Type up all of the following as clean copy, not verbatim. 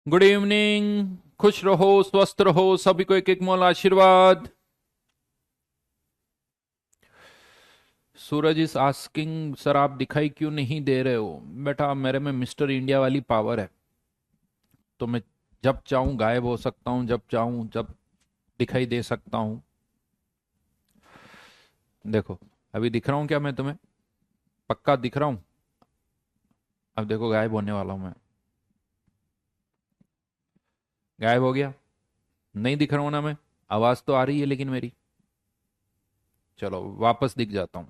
Good evening. खुश रहो, स्वस्थ रहो, सभी को एक एक मोल आशीर्वाद। सूरज इज आस्किंग, सर आप दिखाई क्यों नहीं दे रहे हो? बेटा, मेरे में मिस्टर इंडिया वाली पावर है। तो मैं जब चाहूं गायब हो सकता हूं, जब चाहूं जब दिखाई दे सकता हूं। देखो, अभी दिख रहा हूं क्या मैं तुम्हें? पक्का दिख रहा हूं। अब देखो, गायब होने वाला हूं मैं। गायब हो गया। नहीं दिख रहा हूं ना मैं? आवाज तो आ रही है लेकिन मेरी। चलो वापस दिख जाता हूं।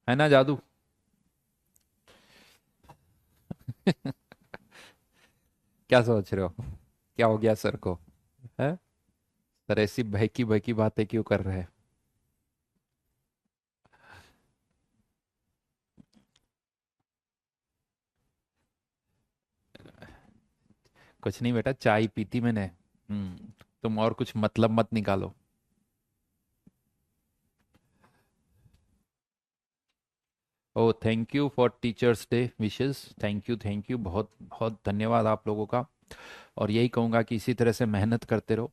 है ना जादू? क्या सोच रहे हो? क्या हो गया सर को? है? सर ऐसी बहकी बहकी बातें क्यों कर रहे हैं? कुछ नहीं बेटा, चाय पीती मैंने। तुम और कुछ मतलब मत निकालो। ओ, thank you for teachers day wishes. Thank you, thank you, बहुत बहुत धन्यवाद आप लोगों का। और यही कहूँगा कि इसी तरह से मेहनत करते रहो।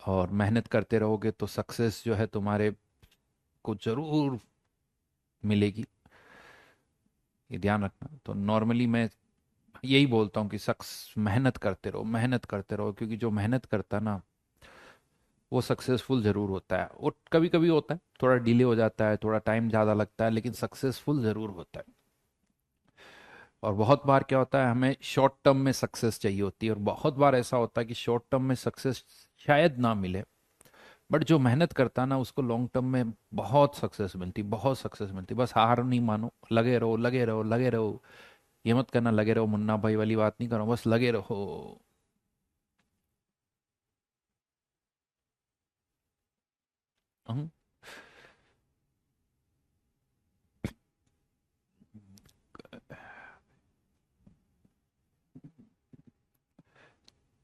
और मेहनत करते रहोगे तो सक्सेस जो है तुम्हारे को जरूर मिलेगी। ये ध्यान रखना। तो नॉर्मली मैं यही बोलता हूँ कि सक्स मेहनत करते रहो, मेहनत करते रहो, क्योंकि जो मेहनत करता है ना, वो सक्सेसफुल जरूर होता है। वो कभी कभी होता है, थोड़ा डिले हो जाता है, थोड़ा टाइम ज़्यादा लगता है, लेकिन सक्सेसफुल जरूर होता है। और बहुत बार क्या होता है, हमें शॉर्ट टर्म में सक्सेस चाहिए होती है, और बहुत बार ऐसा होता है कि शॉर्ट टर्म में सक्सेस शायद ना मिले। बट जो मेहनत करता है ना, उसको लॉन्ग टर्म में बहुत सक्सेस मिलती, बहुत सक्सेस मिलती। बस हार नहीं मानो, लगे रहो, लगे रहो, लगे रहो। ये मत करना लगे रहो मुन्ना भाई वाली बात नहीं करो, बस लगे रहो। हम्म,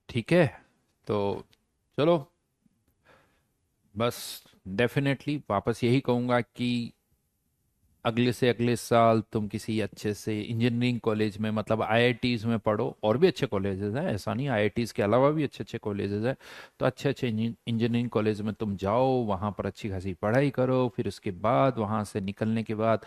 ठीक है। तो चलो, बस डेफिनेटली वापस यही कहूंगा कि अगले से अगले साल तुम किसी अच्छे से इंजीनियरिंग कॉलेज में, मतलब आईआईटीज में पढ़ो। और भी अच्छे कॉलेजेस हैं, ऐसा नहीं, आईआईटीज के अलावा भी अच्छे अच्छे कॉलेजेस हैं। तो अच्छे अच्छे इंजीनियरिंग कॉलेज में तुम जाओ, वहाँ पर अच्छी खासी पढ़ाई करो। फिर उसके बाद वहाँ से निकलने के बाद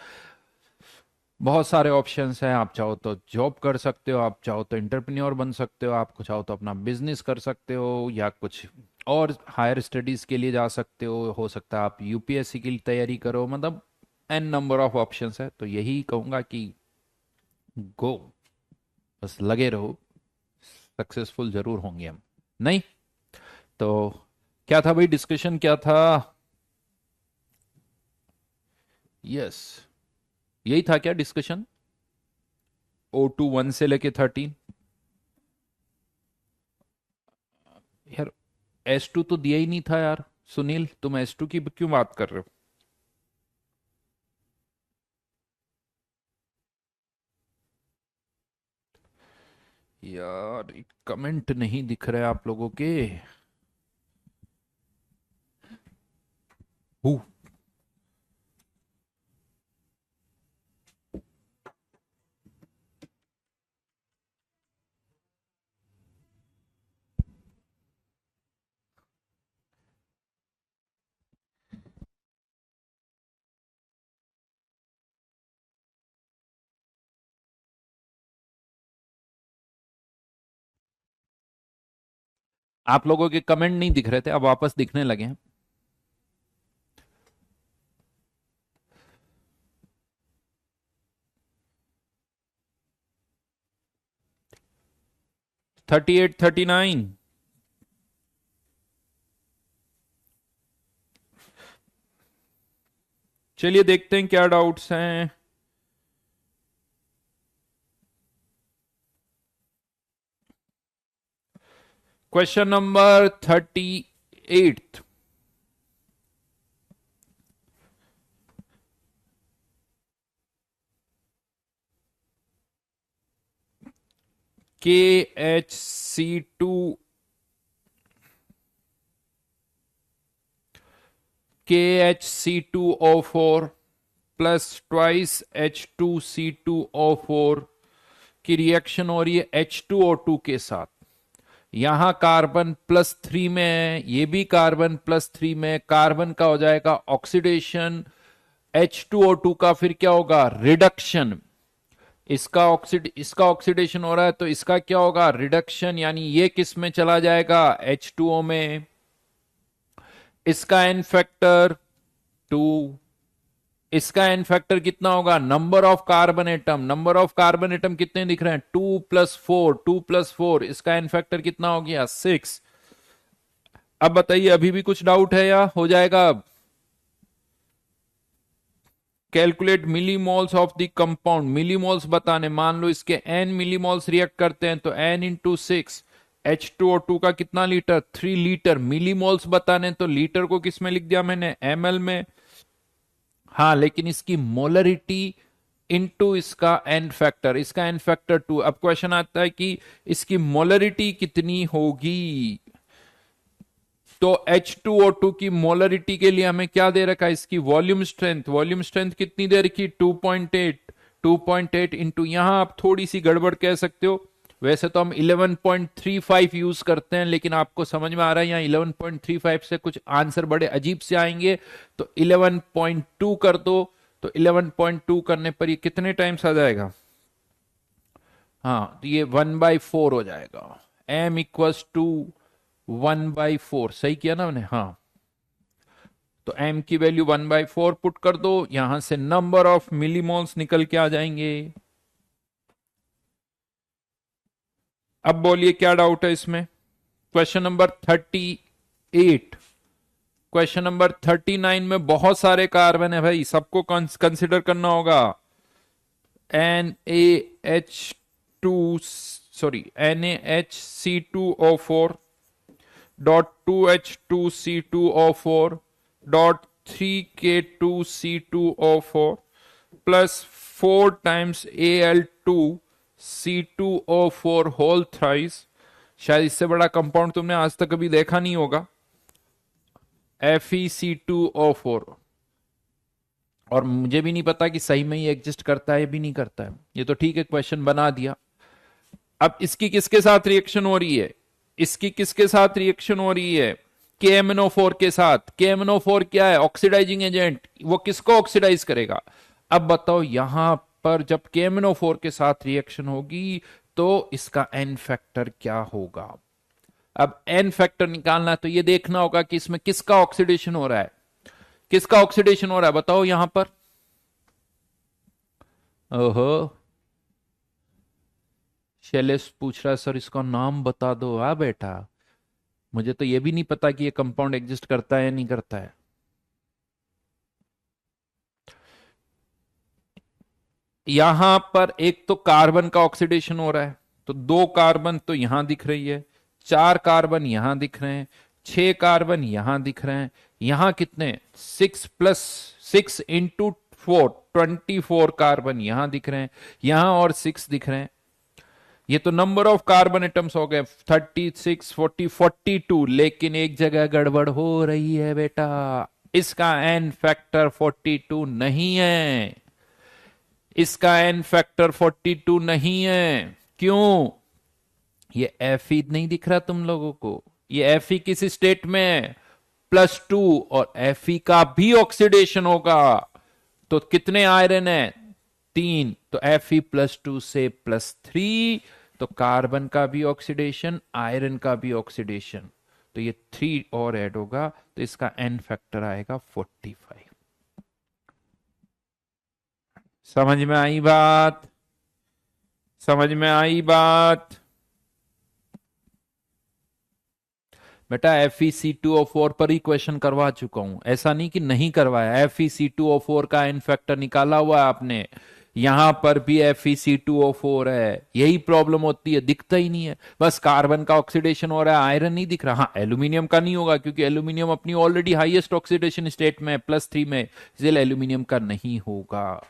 बहुत सारे ऑप्शंस हैं। आप चाहो तो जॉब कर सकते हो, आप चाहो तो इंटरप्रेन्योर बन सकते हो, आप चाहो तो अपना बिजनेस कर सकते हो, या कुछ और हायर स्टडीज के लिए जा सकते हो सकता है आप यूपीएससी की तैयारी करो। मतलब एन नंबर ऑफ ऑप्शंस है। तो यही कहूंगा कि गो, बस लगे रहो, सक्सेसफुल जरूर होंगे हम। नहीं तो क्या था भाई, डिस्कशन क्या था? यस, यही था क्या डिस्कशन? O2 1 से लेके 13। यार, S2 तो दिया ही नहीं था यार। सुनील, तुम S2 की क्यों बात कर रहे हो? यार, कमेंट नहीं दिख रहे आप लोगों के। हु? आप लोगों के कमेंट नहीं दिख रहे थे, अब वापस दिखने लगे हैं। 38 39। चलिए देखते हैं क्या डाउट्स हैं। Question number 38। KHC2, KHC2O4, plus twice H2C2O4 की रिएक्शन हो रही है H2O2 के साथ। यहां कार्बन +3 में है, ये भी कार्बन +3 में। कार्बन का हो जाएगा ऑक्सीडेशन, H2O2 का फिर क्या होगा, रिडक्शन। इसका ऑक्सीडेशन हो रहा है तो इसका क्या होगा, रिडक्शन, यानी ये किस में चला जाएगा, H2O में। इसका एन फैक्टर 2, इसका एन फैक्टर कितना होगा, number of carbon atom, number of carbon atom कितने दिख रहे हैं, 2+4, 2+4, इसका एन फैक्टर कितना हो गया, 6। अब बताइए, अभी भी कुछ डाउट है या हो जाएगा अब। Calculate millimoles of the compound, millimoles बताने, मान लो इसके n मिलीमोल्स रिएक्ट करते हैं तो n × 6, H2O2 का कितना लीटर, 3 लीटर। मिलीमोल्स बताने तो लीटर को किस में लिख दिया मैंने, ml में। हाँ, लेकिन इसकी मोलरिटी इनटू इसका एन फैक्टर, इसका एन फैक्टर 2। अब क्वेश्चन आता है कि इसकी मोलरिटी कितनी होगी। तो H2O2 की मोलरिटी के लिए हमें क्या दे रखा है, इसकी वॉल्यूम स्ट्रेंथ। वॉल्यूम स्ट्रेंथ कितनी दे रखी, 2.8। 2.8 इंटू, यहां आप थोड़ी सी गड़बड़ कह सकते हो, वैसे तो हम 11.35 यूज करते हैं, लेकिन आपको समझ में आ रहा है यहाँ 11.35 से कुछ आंसर बड़े अजीब से आएंगे, तो 11.2 कर दो। तो 11.2 करने पर ये कितने टाइम्स आ जाएगा, हाँ, तो ये 1/4 हो जाएगा। m = 1/4, सही किया ना मैंने, हाँ। तो m की वैल्यू 1/4 पुट कर दो, यहां से नंबर ऑफ मिलीमोल्स निकल के आ जाएंगे। अब बोलिए क्या डाउट है इसमें। Question number 38। क्वेश्चन नंबर 39 में बहुत सारे कार्बन है भाई, सबको कंसिडर करना होगा। NaH2, sorry, NaHC2O4 dot 2H2C2O4 dot 3K2C2O4 plus 4 times Al2C2O4 whole thrice. शायद इससे बड़ा कंपाउंड तुमने आज तक कभी देखा नहीं होगा, FeC2O4। और मुझे भी नहीं पता कि सही में ये एग्जिस्ट करता है भी नहीं करता है, ये तो ठीक है क्वेश्चन बना दिया। अब इसकी किसके साथ रिएक्शन हो रही है, इसकी किसके साथ रिएक्शन हो रही है, KMnO4 के साथ। KMnO4 क्या है, ऑक्सीडाइजिंग एजेंट, वो किसको ऑक्सीडाइज करेगा। अब बताओ यहां पर जब KMnO4 के साथ रिएक्शन होगी तो इसका एन फैक्टर क्या होगा। अब एन फैक्टर निकालना है तो ये देखना होगा कि इसमें किसका ऑक्सीडेशन हो रहा है, किसका ऑक्सीडेशन हो रहा है बताओ यहां पर। ओहो, शैलेश पूछ रहा है सर इसका नाम बता दो। हाँ बेटा, मुझे तो ये भी नहीं पता कि ये कंपाउंड एग्जिस्ट करता है या नहीं करता है। यहां पर एक तो कार्बन का ऑक्सीडेशन हो रहा है, तो 2 कार्बन तो यहां दिख रही है, 4 कार्बन यहां दिख रहे हैं, 6 कार्बन यहां दिख रहे हैं। यहां कितने, 6+6 × 4, 24 कार्बन यहां दिख रहे हैं, यहां और 6 दिख रहे हैं। ये तो नंबर ऑफ कार्बन एटम्स हो गए 36, 40, 42। लेकिन एक जगह गड़बड़ हो रही है बेटा, इसका एन फैक्टर 42 नहीं है, इसका एन फैक्टर 42 नहीं है। क्यों, ये Fe नहीं दिख रहा तुम लोगों को, ये Fe किस स्टेट में है, +2, और Fe का भी ऑक्सीडेशन होगा। तो कितने आयरन है, 3, तो Fe+2 से +3, तो कार्बन का भी ऑक्सीडेशन, आयरन का भी ऑक्सीडेशन, तो ये 3 और ऐड होगा, तो इसका एन फैक्टर आएगा 45। समझ में आई बात, समझ में आई बात। बेटा FeC2O4 पर ही क्वेश्चन करवा चुका हूं, ऐसा नहीं कि नहीं करवाया। FeC2O4 का एन फैक्टर निकाला हुआ है आपने, यहां पर भी FeC2O4 है। यही प्रॉब्लम होती है, दिखता ही नहीं है, बस कार्बन का ऑक्सीडेशन हो रहा है, आयरन नहीं दिख रहा। हाँ, एल्यूमिनियम का नहीं होगा क्योंकि एल्यूमिनियम अपनी ऑलरेडी हाईएस्ट ऑक्सीडेशन स्टेट में है, +3 में, इसलिए एल्यूमिनियम का नहीं होगा।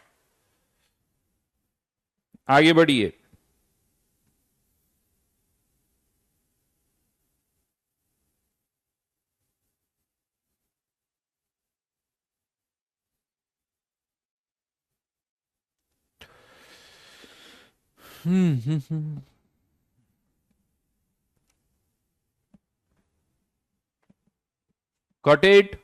आगे बढ़िए। हम्म। Got it.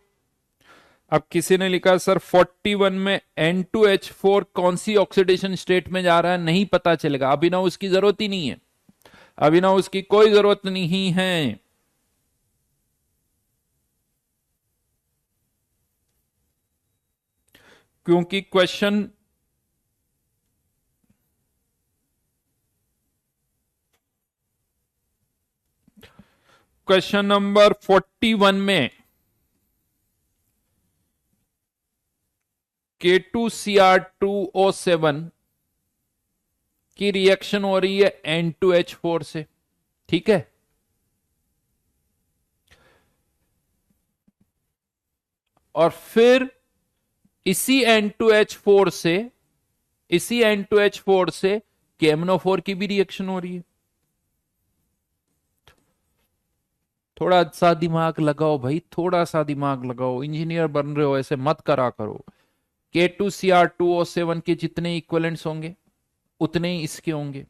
अब किसी ने लिखा सर 41 में N2H4 कौन सी ऑक्सीडेशन स्टेट में जा रहा है, नहीं पता चलेगा। अभी ना उसकी जरूरत ही नहीं है, अभी ना उसकी कोई जरूरत नहीं है। क्योंकि क्वेश्चन नंबर 41 में K2Cr2O7 की रिएक्शन हो रही है N2H4 से, ठीक है। और फिर इसी N2H4 से, इसी N2H4 से KMnO4 की भी रिएक्शन हो रही है। थोड़ा सा दिमाग लगाओ भाई, थोड़ा सा दिमाग लगाओ, इंजीनियर बन रहे हो, ऐसे मत करा करो। K2Cr2O7 के जितने इक्वलेंट्स होंगे उतने ही इसके होंगे,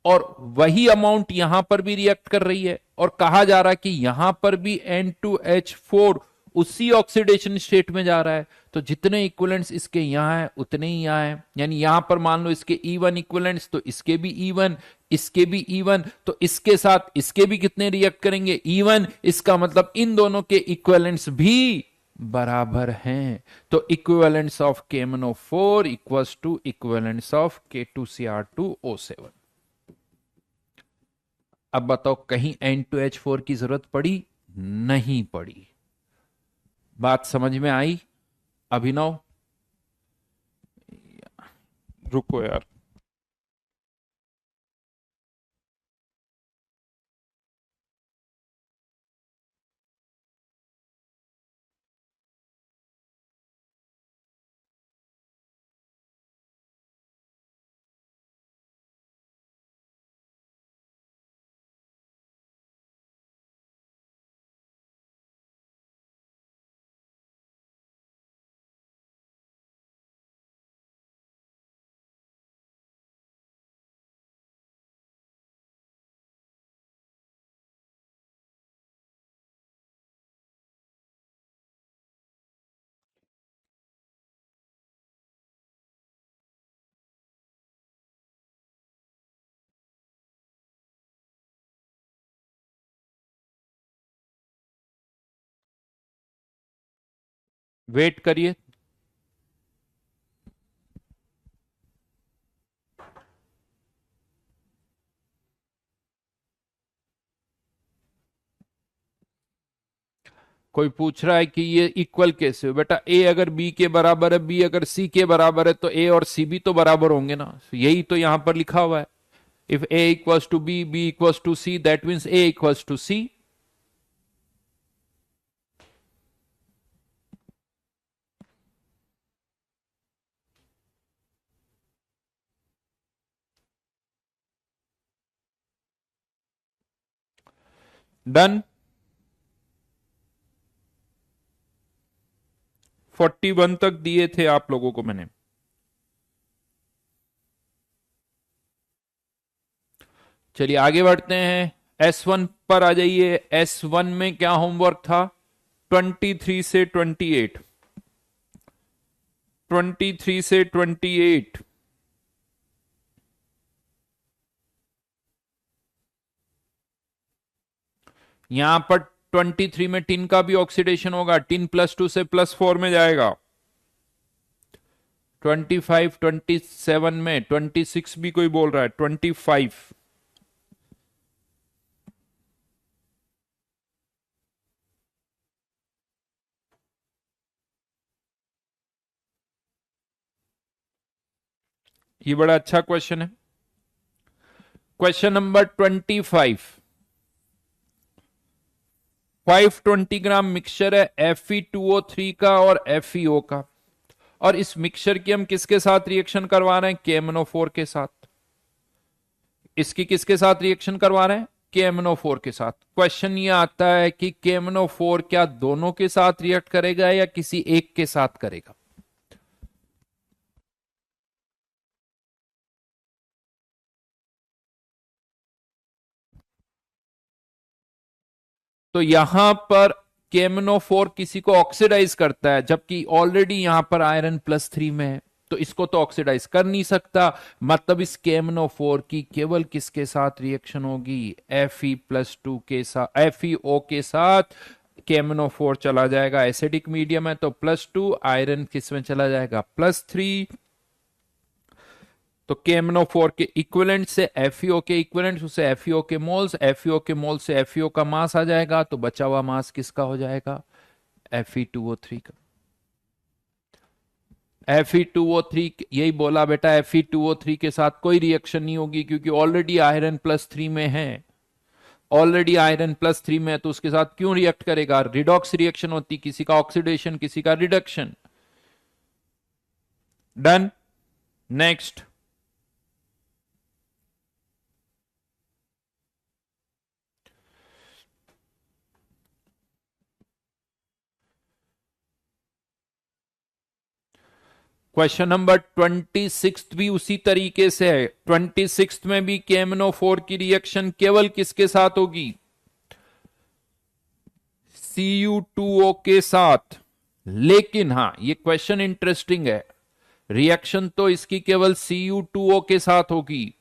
और वही अमाउंट यहां पर भी रिएक्ट कर रही है। और कहा जा रहा है कि यहां पर भी N2H4 उसी ऑक्सीडेशन स्टेट में जा रहा है। तो जितने इक्विवेलेंट्स इसके यहां है उतने ही यहां है, यानी यहां पर मान लो इसके E1 इक्विवेलेंट्स, तो इसके भी E1, इसके भी E1, तो इसके साथ इसके भी कितने रिएक्ट करेंगे, E1। इसका मतलब इन दोनों के इक्विवेलेंट्स भी बराबर हैं। तो equivalents of KMnO4 equals to equivalents of K2Cr2O7। अब बताओ कहीं N2H4 की जरूरत पड़ी, नहीं पड़ी। बात समझ में आई अभिनव? रुको यार। वेट करिए। कोई पूछ रहा है कि ये इक्वल कैसे हो बेटा, ए अगर बी के बराबर है, बी अगर सी के बराबर है, तो ए और सी भी तो बराबर होंगे ना। यही तो यहां पर लिखा हुआ है। If A equals to B, B equals to C, that means A equals to C. Done. 41 तक दिए थे आप लोगों को मैंने। चलिए आगे बढ़ते हैं। S1 पर आ जाइए। S1 में क्या होमवर्क था? 23 से 28, 23 से 28। यहां पर 23 में टिन का भी ऑक्सीडेशन होगा, टिन +2 से +4 में जाएगा। 25, 27 में 26 भी कोई बोल रहा है, 25। ये बड़ा अच्छा क्वेश्चन है। Question number 25। 520 ग्राम मिक्सचर है Fe2O3 का और FeO का, और इस मिक्सचर की हम किसके साथ रिएक्शन करवा रहे हैं? KMnO4 के साथ। इसकी किसके साथ रिएक्शन करवा रहे हैं? KMnO4 के साथ। क्वेश्चन ये आता है कि KMnO4 क्या दोनों के साथ रिएक्ट करेगा या किसी एक के साथ करेगा? तो यहां पर KMnO4 किसी को ऑक्सीडाइज करता है, जबकि ऑलरेडी यहां पर आयरन +3 में है, तो इसको तो ऑक्सीडाइज कर नहीं सकता। मतलब इस KMnO4 की केवल किसके साथ रिएक्शन होगी? Fe+2 के साथ, FeO के साथ KMnO4 चला जाएगा। एसिडिक मीडियम है तो +2, आयरन किस में चला जाएगा? +3। तो KMnO4 के इक्विवेलेंट से FeO के इक्विवेलेंट, उसे FeO के मोल्स, FeO के मोल्स से FeO का मास आ जाएगा, तो बचा हुआ मास किसका हो जाएगा? Fe2O3 का। Fe2O3, यही बोला बेटा, Fe2O3 के साथ कोई रिएक्शन नहीं होगी क्योंकि ऑलरेडी आयरन +3 में है। ऑलरेडी आयरन +3 में है तो उसके साथ क्यों रिएक्ट करेगा? रिडॉक्स रिएक्शन होती, किसी का ऑक्सीडेशन किसी का reduction. Done. Next, question number 26 भी उसी तरीके से है। 26 में भी KMnO4 की रिएक्शन केवल किसके साथ होगी? Cu2O के साथ। लेकिन हां, ये क्वेश्चन इंटरेस्टिंग है, रिएक्शन तो इसकी केवल Cu2O के साथ होगी।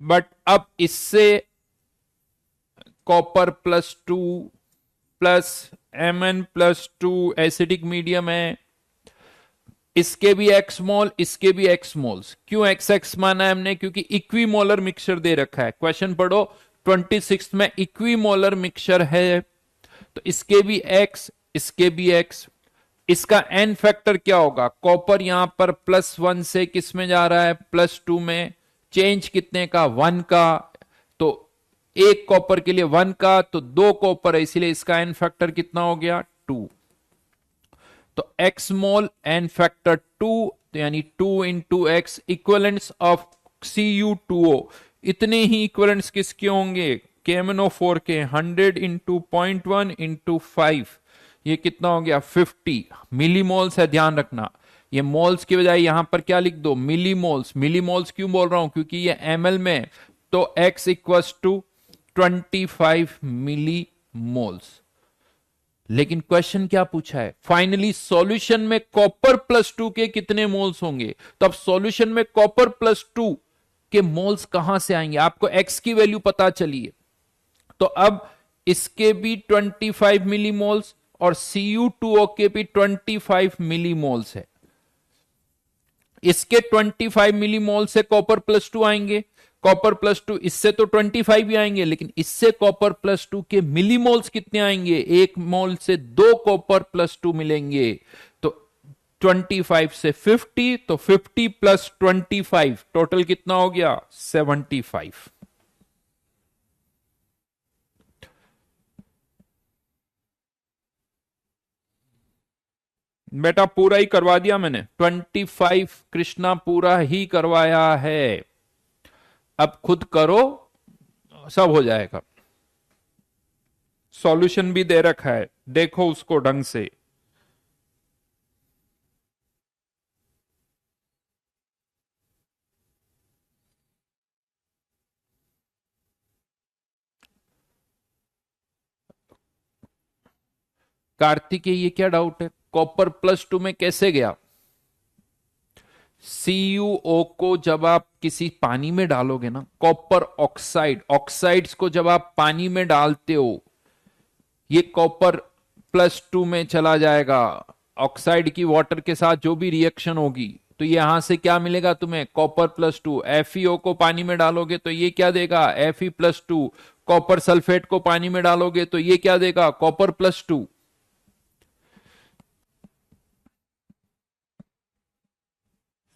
बट अब इससे कॉपर+2 प्लस Mn+2 एसिडिक मीडियम है, इसके भी एक्स मोल, इसके भी एक्स मोल्स। क्यों एक्स एक्स माना है हमने? क्योंकि इक्विमोलर मिक्सचर दे रखा है। क्वेश्चन पढ़ो, 26 में इक्विमोलर मिक्सचर है, तो इसके भी एक्स, इसके भी एक्स। इसका एन फैक्टर क्या होगा? कॉपर यहां पर +1 से किस में जा रहा है? +2 में। चेंज कितने का? 1 का। तो एक कॉपर के लिए 1 का, तो 2 कॉपर है, इसीलिए इसका एन फैक्टर कितना हो गया? 2। तो एक्स मोल एन फैक्टर 2, तो यानी 2 into x, equivalents of Cu2O। इतने ही इक्वलेंट्स किसके होंगे? KMnO4 के। 100 इंटू 0.1 इंटू 5, ये कितना हो गया? 50 मिलीमोल्स है, ध्यान रखना। ये मोल्स की बजाय यहां पर क्या लिख दो? मिलीमोल्स। मिलीमोल्स क्यों बोल रहा हूं? क्योंकि ये ml में, तो x equals to 25 millimoles. लेकिन क्वेश्चन क्या पूछा है? फाइनली सॉल्यूशन में कॉपर+2 के कितने मोल्स होंगे? तो अब सॉल्यूशन में कॉपर+2 के मोल्स कहां से आएंगे? आपको x की वैल्यू पता चली है, तो अब इसके भी 25 मिलीमोल्स और Cu2O के भी 25 मिलीमोल्स है। इसके 25 मिलीमोल से कॉपर+2 आएंगे, कॉपर+2 इससे तो 25 ही आएंगे, लेकिन इससे कॉपर+2 के मिलीमोल्स कितने आएंगे? एक मोल से 2 कॉपर+2 मिलेंगे। तो 25 से 50, तो 50 + 25 टोटल कितना हो गया? 75। बेटा पूरा ही करवा दिया मैंने, 25 कृष्णा पूरा ही करवाया है। अब खुद करो, सब हो जाएगा। सॉल्यूशन भी दे रखा है, देखो उसको ढंग से। कार्तिकेय, ये क्या डाउट है? कॉपर+2 में कैसे गया? Cu को जब आप किसी पानी में डालोगे ना, कॉपर ऑक्साइड, ऑक्साइड्स को जब आप पानी में डालते हो, ये कॉपर+2 में चला जाएगा। ऑक्साइड की वाटर के साथ जो भी रिएक्शन होगी, तो यहां से क्या मिलेगा तुम्हें? कॉपर+2। FeO को पानी में डालोगे तो ये क्या देगा? Fe+2। कॉपर सल्फेट को पानी में डालोगे तो ये क्या देगा? कॉपर+2।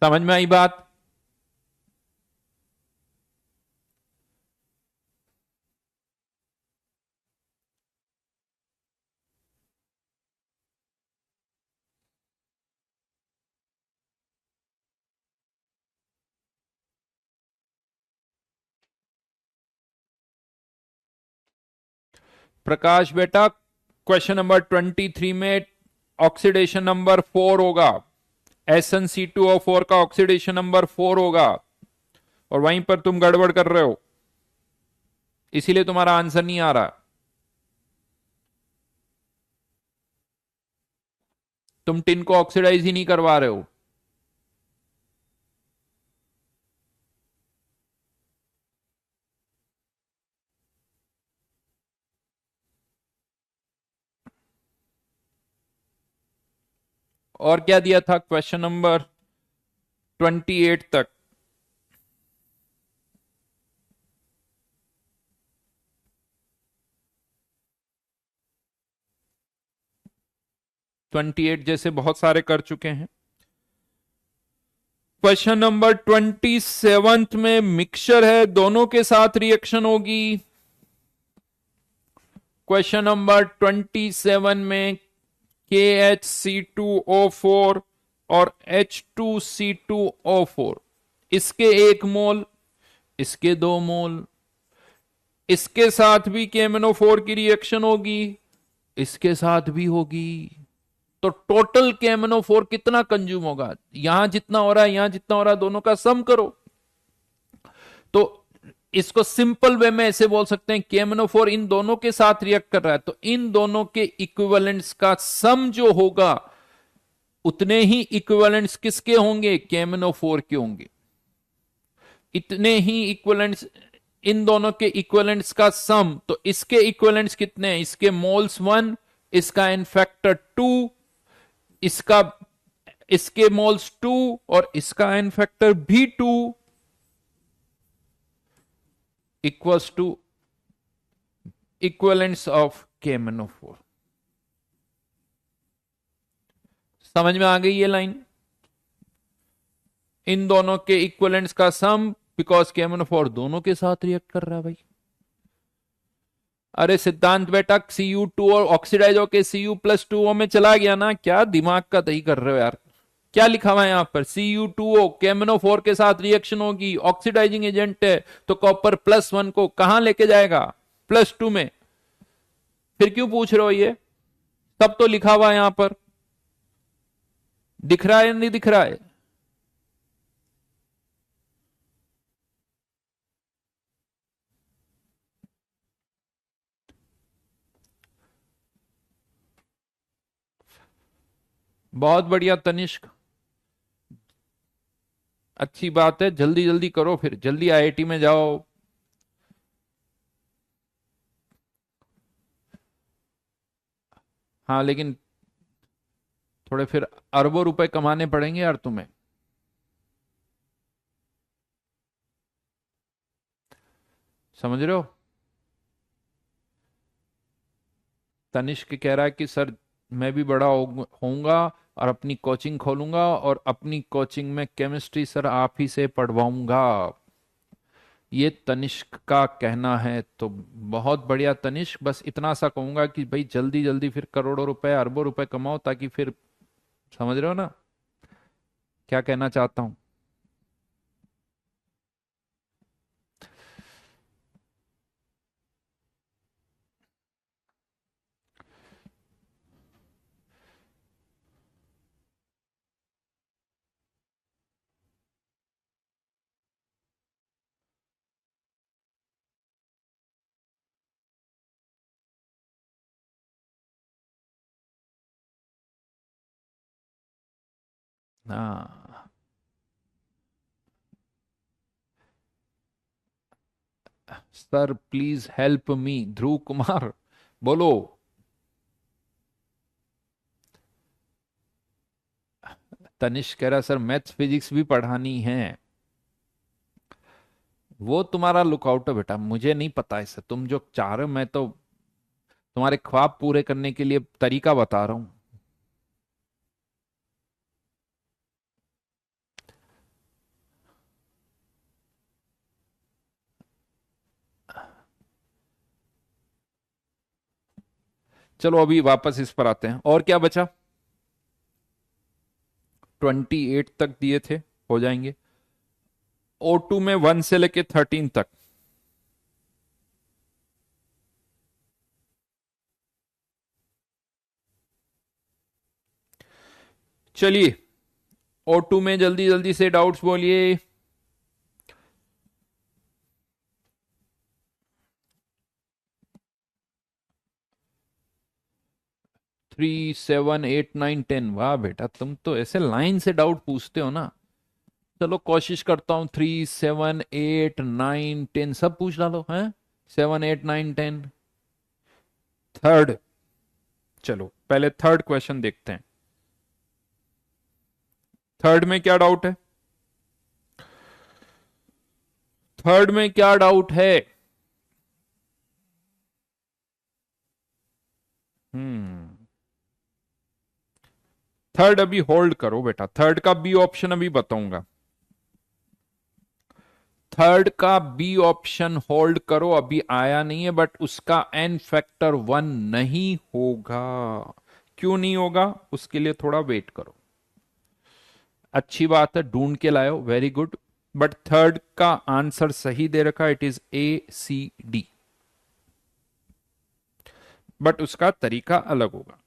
समझ में आई बात? प्रकाश बेटा, क्वेश्चन नंबर 23 में ऑक्सीडेशन नंबर 4 होगा। SnC2O4 का ऑक्सीडेशन नंबर 4 होगा। और वहीं पर तुम गड़बड़ कर रहे हो, इसीलिए तुम्हारा आंसर नहीं आ रहा। तुम टिन को ऑक्सीडाइज ही नहीं करवा रहे हो। और क्या दिया था क्वेश्चन नंबर 28 तक? 28 जैसे बहुत सारे कर चुके हैं। क्वेश्चन नंबर 27 में मिक्सचर है, दोनों के साथ रिएक्शन होगी। क्वेश्चन नंबर 27 में KHC2O4 और H2C2O4, इसके 1 मोल, इसके 2 मोल, इसके साथ भी KMnO4 की रिएक्शन होगी, इसके साथ भी होगी। तो टोटल KMnO4 कितना कंज्यूम होगा? यहां जितना हो रहा है, यहां जितना हो रहा है, दोनों का सम करो। तो इसको सिंपल वे में ऐसे बोल सकते हैं, KMnO4 इन दोनों के साथ रिएक्ट कर रहा है, तो इन दोनों के इक्विवेलेंट्स का सम जो होगा, उतने ही इक्विवेलेंट्स किसके होंगे? KMnO4 के होंगे। इतने ही इक्विवेलेंट्स, इन दोनों के इक्विवेलेंट्स का सम, तो इसके इक्विवेलेंट्स कितने हैं? इसके मोल्स 1, इसका एन फैक्टर 2, इसका, इसके मोल्स 2 और इसका एन फैक्टर भी 2, equals to equivalents of KMnO4। समझ में आ गई ये लाइन? इन दोनों के इक्विवेलेंट्स का सम, बिकॉज KMnO4 दोनों के साथ रिएक्ट कर रहा है भाई। अरे सिद्धांत बेटा, Cu2 और ऑक्सीडाइज होके Cu+2O में चला गया ना, क्या दिमाग का दही कर रहे हो यार? क्या लिखा हुआ है यहां पर? Cu2O KMnO4 के साथ रिएक्शन होगी, ऑक्सीडाइजिंग एजेंट है, तो कॉपर +1 को कहां लेके जाएगा? +2 में। फिर क्यों पूछ रहे हो ये? सब तो लिखा हुआ है यहां पर, दिख रहा है या नहीं दिख रहा है? बहुत बढ़िया तनिष्क, अच्छी बात है, जल्दी जल्दी करो, फिर जल्दी IIT में जाओ। हाँ लेकिन थोड़े फिर अरबों रुपए कमाने पड़ेंगे यार तुम्हें। समझ रहे हो? तनिष्क कह रहा है कि सर मैं भी बड़ा होऊंगा और अपनी कोचिंग खोलूंगा, और अपनी कोचिंग में केमिस्ट्री सर आप ही से पढ़वाऊंगा। ये तनिष्क का कहना है। तो बहुत बढ़िया तनिष्क, बस इतना सा कहूंगा कि भाई जल्दी जल्दी फिर करोड़ों रुपए अरबों रुपए कमाओ, ताकि फिर, समझ रहे हो ना क्या कहना चाहता हूं? हाँ सर प्लीज हेल्प मी, ध्रुव कुमार बोलो। तनिष्क कह रहा सर मैथ्स फिजिक्स भी पढ़ानी है। वो तुम्हारा लुकआउट है बेटा, मुझे नहीं पता इससे, तुम जो चाह रहे हो, मैं तो तुम्हारे ख्वाब पूरे करने के लिए तरीका बता रहा हूं। चलो अभी वापस इस पर आते हैं, और क्या बचा? 28 तक दिए थे, हो जाएंगे। O2 में 1 से लेके 13 तक। चलिए O2 में जल्दी जल्दी से डाउट्स बोलिए। 3, 7, 8, 9, 10। वाह बेटा, तुम तो ऐसे लाइन से डाउट पूछते हो ना। चलो कोशिश करता हूँ, 3, 7, 8, 9, 10 सब पूछ डालो हैं। 7, 8, 9, 10। थर्ड, चलो पहले थर्ड क्वेश्चन देखते हैं। थर्ड में क्या डाउट है? थर्ड में क्या डाउट है? हम्म। थर्ड अभी होल्ड करो बेटा, थर्ड का बी ऑप्शन अभी बताऊंगा। थर्ड का बी ऑप्शन होल्ड करो, अभी आया नहीं है, बट उसका एन फैक्टर 1 नहीं होगा। क्यों नहीं होगा? उसके लिए थोड़ा वेट करो। अच्छी बात है, ढूंढ के लाओ, वेरी गुड। बट थर्ड का आंसर सही दे रखा, इट इज ACD। बट उसका तरीका अलग होगा।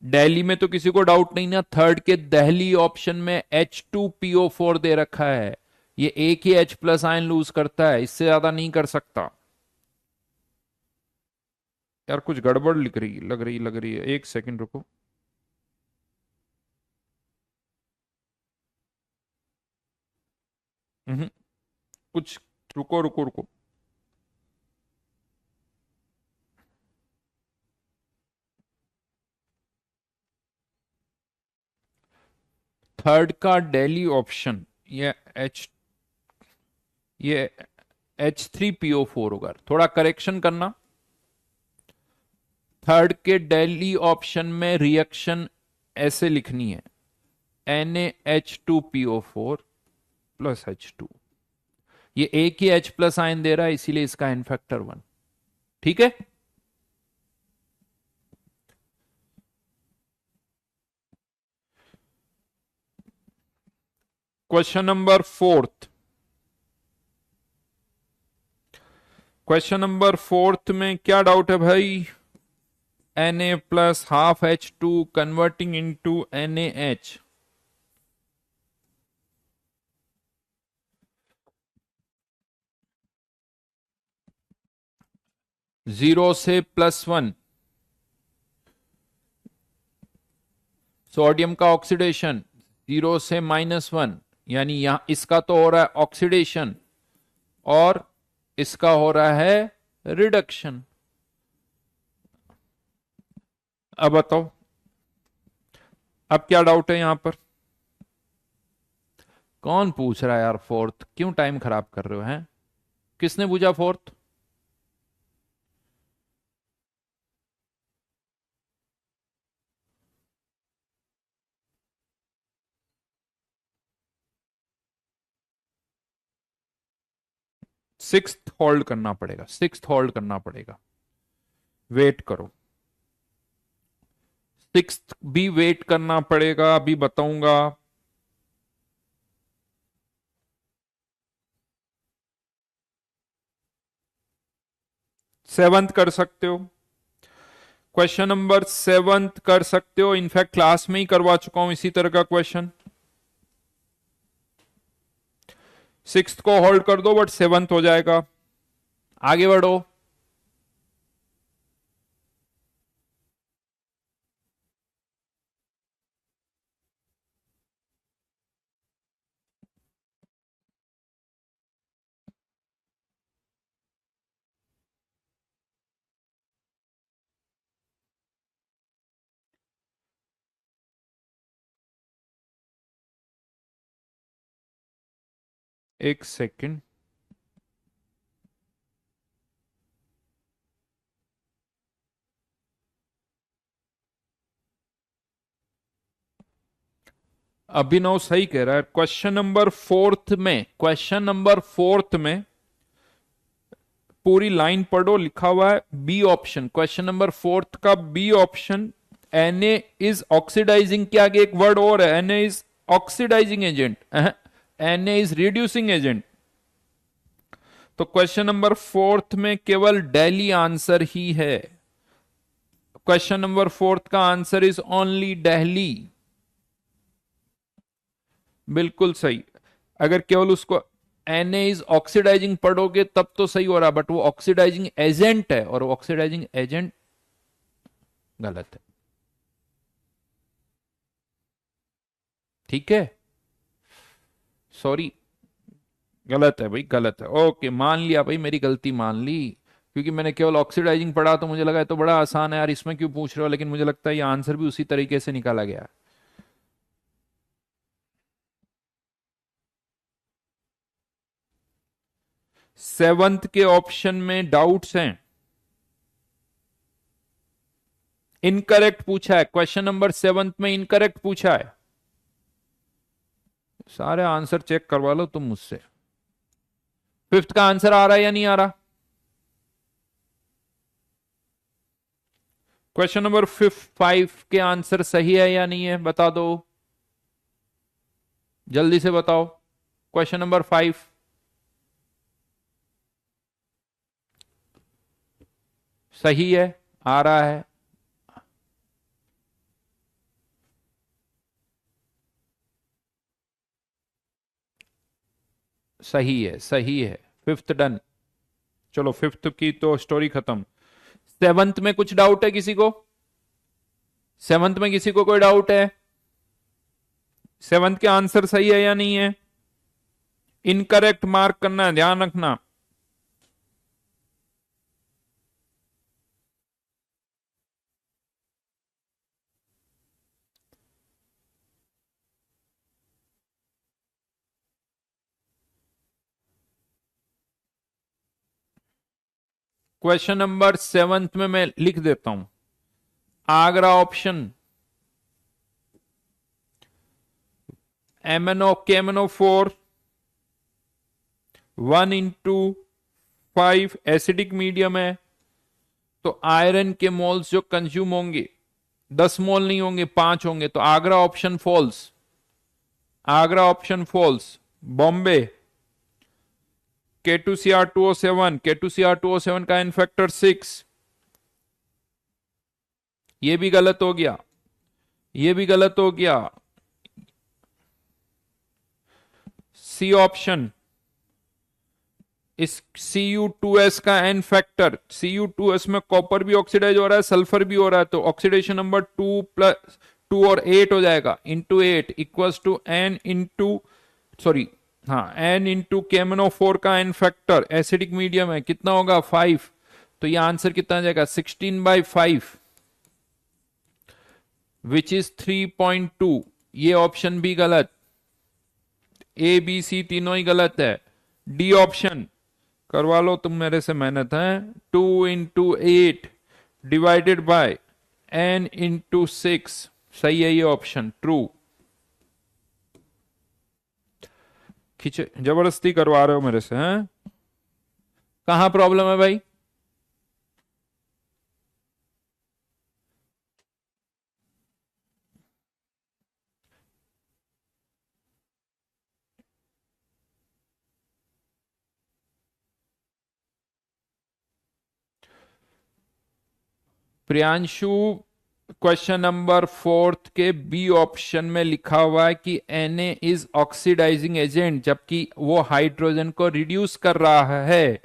दिल्ली में तो किसी को डाउट नहीं ना, थर्ड के दिल्ली ऑप्शन में H2PO4 दे रखा है। ये एक ही H प्लस आयन लूज करता है, इससे ज्यादा नहीं कर सकता। यार कुछ गड़बड़ लिख रही लग रही है, एक सेकंड रुको। हम्म, कुछ, रुको रुको रुको। थर्ड का दिल्ली ऑप्शन, ये एच ये H3PO4 होगा, थोड़ा करेक्शन करना। थर्ड के दिल्ली ऑप्शन में रिएक्शन ऐसे लिखनी है, NaH2PO4 प्लस H2। ये एक ही H प्लस आयन दे रहा है, इसीलिए इसका एन फैक्टर 1। ठीक है। Question number fourth. Question number fourth में क्या डाउट है भाई? Na plus half H2 converting into NaH। 0 से +1, सोडियम का ऑक्सीडेशन। 0 से -1, यानी यहां इसका तो हो रहा है ऑक्सीडेशन, और इसका हो रहा है रिडक्शन। अब बताओ, अब क्या डाउट है यहां पर? कौन पूछ रहा है यार फोर्थ? क्यों टाइम खराब कर रहे हो हैं? किसने पूछा फोर्थ? सिक्स्थ होल्ड करना पड़ेगा, सिक्स्थ होल्ड करना पड़ेगा। वेट करो, सिक्स्थ भी वेट करना पड़ेगा, अभी बताऊंगा। सेवंथ कर सकते हो, क्वेश्चन नंबर सेवंथ कर सकते हो। इनफैक्ट क्लास में ही करवा चुका हूं इसी तरह का क्वेश्चन। सिक्स्थ को होल्ड कर दो, बट सेवंथ हो जाएगा। आगे बढ़ो। एक सेकंड। अभिनव सही कह रहा है, क्वेश्चन नंबर फोर्थ में, क्वेश्चन नंबर फोर्थ में पूरी लाइन पढ़ो, लिखा हुआ है B option, question number fourth का B option. Na is oxidising के आगे एक वर्ड और है, Na is oxidising agent, Na is reducing agent. तो क्वेश्चन नंबर फोर्थ में केवल दिल्ली आंसर ही है। क्वेश्चन नंबर फोर्थ का आंसर इज ओनली दिल्ली। बिल्कुल सही। अगर केवल उसको Na इज ऑक्सीडाइजिंग पढ़ोगे तब तो सही हो रहा, बट वो ऑक्सीडाइजिंग एजेंट है, और ऑक्सीडाइजिंग एजेंट गलत है। ठीक है, सॉरी, गलत है भाई, गलत है। ओके, मान लिया भाई, मेरी गलती मान ली, क्योंकि मैंने केवल ऑक्सीडाइजिंग पढ़ा तो मुझे लगा ये तो बड़ा आसान है यार, इसमें क्यों पूछ रहे हो, लेकिन मुझे लगता है ये आंसर भी उसी तरीके से निकाला गया। सेवंथ के ऑप्शन में डाउट्स हैं, इनकरेक्ट पूछा है, क्वेश्चन नंबर सेवंथ में इनकरेक्ट पूछा है। सारे आंसर चेक करवा लो तुम मुझसे। फिफ्थ का आंसर आ रहा है या नहीं आ रहा? क्वेश्चन नंबर 5 के आंसर सही है या नहीं है, बता दो, जल्दी से बताओ। क्वेश्चन नंबर 5 सही है, आ रहा है। सही है, सही है, फिफ्थ डन। चलो, फिफ्थ की तो स्टोरी खत्म। सेवंथ में कुछ डाउट है किसी को? सेवंथ में किसी को कोई डाउट है? सेवंथ के आंसर सही है या नहीं है? इनकरेक्ट मार्क करना है, ध्यान रखना। क्वेश्चन नंबर सेवंथ में मैं लिख देता हूं, Agra option MnO KMnO4 1/5 acidic medium है, तो आयरन के मोल्स जो कंज्यूम होंगे 10 मोल नहीं होंगे, 5 होंगे, तो आगरा ऑप्शन फॉल्स, आगरा ऑप्शन फॉल्स। बॉम्बे K2Cr2O7, K2Cr2O7 का इन फैक्टर 6, ये भी गलत हो गया, ये भी गलत हो गया। सी ऑप्शन, इस Cu2S का एन फैक्टर, Cu2S में कॉपर भी ऑक्सीडाइज हो रहा है, सल्फर भी हो रहा है, तो ऑक्सीडेशन नंबर 2 और 8 हो जाएगा, into 8 equals to n into, sorry, हाँ, एन इंटू KMnO4 का एन फैक्टर, एसिडिक मीडियम है, कितना होगा 5, तो ये आंसर कितना आ जाएगा 16/5, विच इज 3.2। ये ऑप्शन भी गलत, ए बी सी तीनों ही गलत है। डी ऑप्शन करवा लो तुम मेरे से मेहनत है, 2/8 डिवाइडेड बाय n इंटू 6, सही है ये ऑप्शन, ट्रू। खींचे, जबरदस्ती करवा रहे हो मेरे से, हैं? कहां प्रॉब्लम है भाई? प्रियांशु, क्वेश्चन नंबर 4 के बी ऑप्शन में लिखा हुआ है कि Na इज ऑक्सीडाइजिंग एजेंट, जबकि वो हाइड्रोजन को रिड्यूस कर रहा है,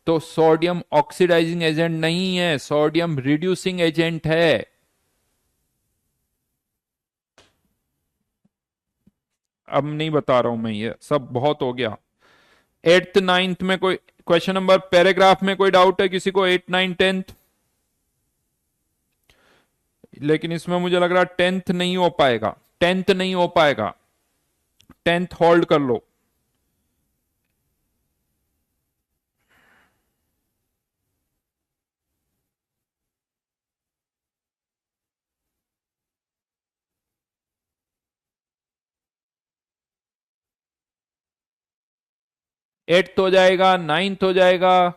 तो सोडियम ऑक्सीडाइजिंग एजेंट नहीं है, सोडियम रिड्यूसिंग एजेंट है। अब नहीं बता रहा हूं मैं, ये सब बहुत हो गया। 8th 9th में कोई क्वेश्चन नंबर पैराग्राफ में कोई डाउट है किसी को? 8 9 10th, लेकिन इसमें मुझे लग रहा है 10th नहीं हो पाएगा, 10th नहीं हो पाएगा, 10th होल्ड कर लो। एट्थ हो जाएगा, 9th हो जाएगा,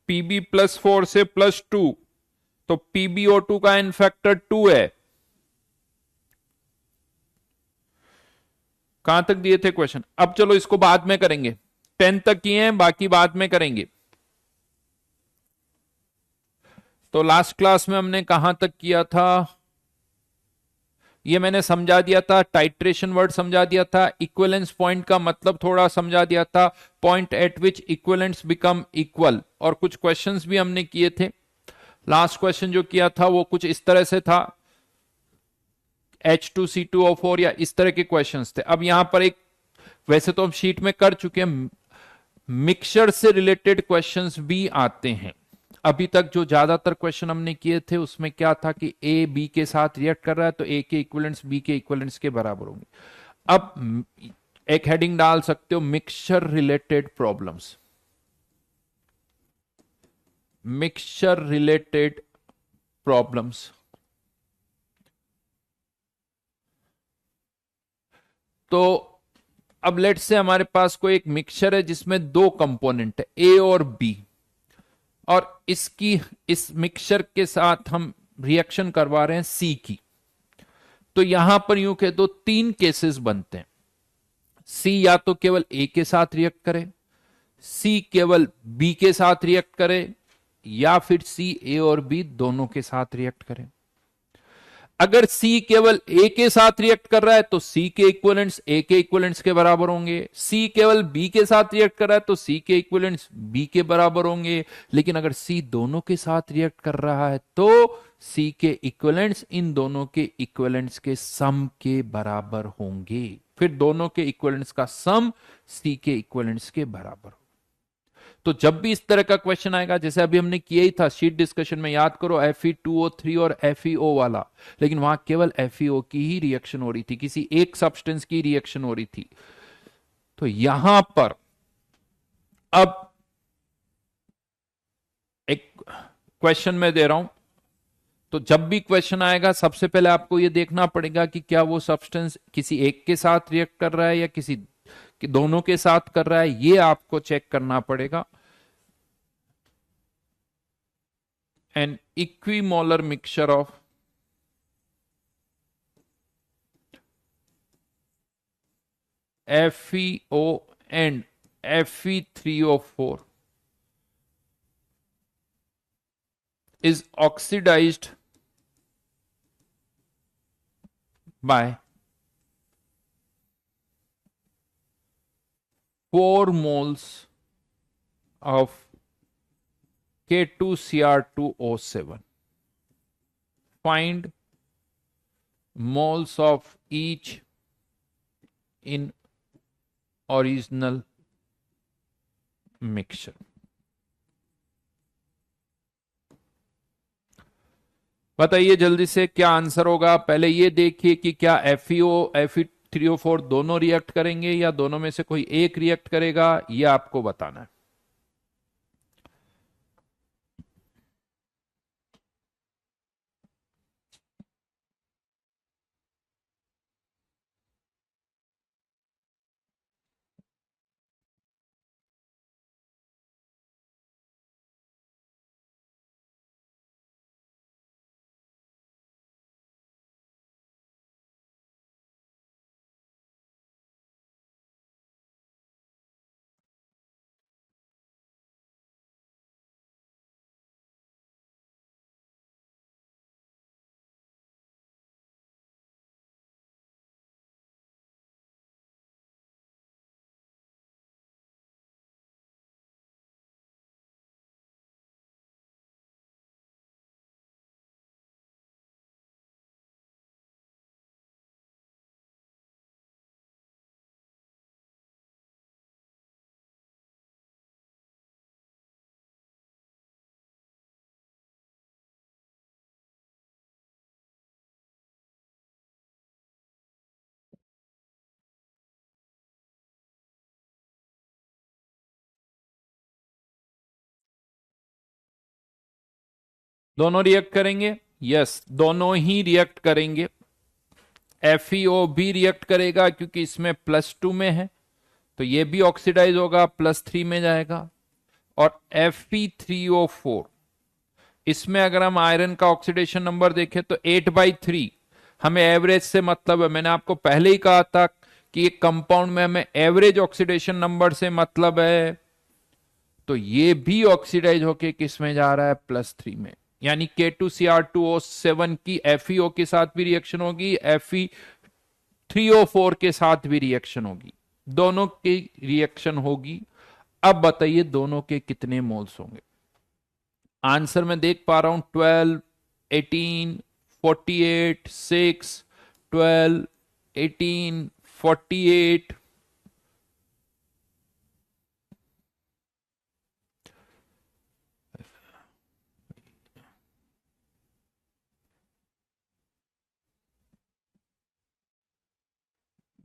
Pb+4 से +2, तो PbO2 का इन फैक्टर 2 है। कहां तक दिए थे क्वेश्चन? अब चलो इसको बाद में करेंगे, 10 तक किए हैं, बाकी बाद में करेंगे। तो लास्ट क्लास में हमने कहां तक किया था, ये मैंने समझा दिया था, टाइट्रेशन वर्ड समझा दिया था, इक्विवेलेंस पॉइंट का मतलब थोड़ा समझा दिया था, पॉइंट एट विच इक्विवेलेंट्स बिकम इक्वल, और कुछ क्वेश्चंस भी हमने किए थे। लास्ट क्वेश्चन जो किया था वो कुछ इस तरह से था, H2C2O4 या इस तरह के क्वेश्चंस थे। अब यहां पर एक, वैसे तो हम शीट में कर चुके हैं, मिक्सचर से रिलेटेड क्वेश्चंस भी आते हैं। अभी तक जो ज्यादातर क्वेश्चन हमने किए थे उसमें क्या था कि ए बी के साथ रिएक्ट कर रहा है तो ए के इक्विवेलेंट्स बी के इक्विवेलेंट्स के बराबर होंगे। अब एक हेडिंग डाल सकते हो, mixture related problems, mixture related problems. तो अब लेट से हमारे पास कोई एक मिक्सचर है जिसमें दो कंपोनेंट है ए और बी, और इस मिक्सचर के साथ हम रिएक्शन करवा रहे हैं सी की। तो यहां पर यूं कह दो तीन केसेस बनते हैं, सी या तो केवल ए के साथ रिएक्ट करे, सी केवल बी के साथ रिएक्ट करे, या फिर सी ए और बी दोनों के साथ रिएक्ट करे। अगर C केवल A के साथ रिएक्ट कर रहा है तो C के इक्विवेलेंट्स A के इक्विवेलेंट्स के बराबर होंगे, C केवल B के साथ रिएक्ट कर रहा है तो C के इक्विवेलेंट्स B के बराबर होंगे। लेकिन अगर C दोनों के साथ रिएक्ट कर रहा है तो C के इक्विवेलेंट्स इन दोनों के इक्विवेलेंट्स के सम के बराबर होंगे, फिर दोनों के इक्विवेलेंट्स का सम C के इक्विवेलेंट्स के बराबर। तो जब भी इस तरह का क्वेश्चन आएगा, जैसे अभी हमने किया ही था शीट डिस्कशन में, याद करो Fe2O3 और FeO वाला, लेकिन वहां केवल FeO की ही रिएक्शन हो रही थी, किसी एक सब्सटेंस की रिएक्शन हो रही थी। तो यहां पर अब एक क्वेश्चन मैं दे रहा हूं, तो जब भी क्वेश्चन आएगा सबसे पहले आपको यह देखना पड़ेगा कि क्या वो सब्सटेंस किसी एक के साथ रिएक्ट कर रहा है या किसी कि दोनों के साथ कर रहा है, ये आपको चेक करना पड़ेगा। An equimolar mixture of FeO and Fe3O4 is oxidized by 4 moles of K2Cr2O7. Find moles of each in original mixture. बताइए जल्दी से क्या आंसर होगा। पहले ये देखिए कि क्या FeO Fe3O4 दोनों रिएक्ट करेंगे या दोनों में से कोई एक रिएक्ट करेगा, ये आपको बताना है। दोनों रिएक्ट करेंगे, यस दोनों ही रिएक्ट करेंगे। FeO भी रिएक्ट करेगा क्योंकि इसमें +2 में है, तो ये भी ऑक्सीडाइज होगा, +3 में जाएगा। और Fe3O4, इसमें अगर हम आयरन का ऑक्सीडेशन नंबर देखें तो 8/3, हमें एवरेज से मतलब है। मैंने आपको पहले ही कहा था कि एक कंपाउंड में हमें एवरेज ऑक्सीडेशन नंबर से मतलब है, तो ये भी ऑक्सीडाइज होके किस में जा रहा है, +3 में। यानी K2Cr2O7 की FeO के साथ भी रिएक्शन होगी, Fe3O4 के साथ भी रिएक्शन होगी, दोनों की रिएक्शन होगी। अब बताइए दोनों के कितने मोल्स होंगे। आंसर मैं देख पा रहा हूं 12, 18, 48, 6, 12, 18, 48।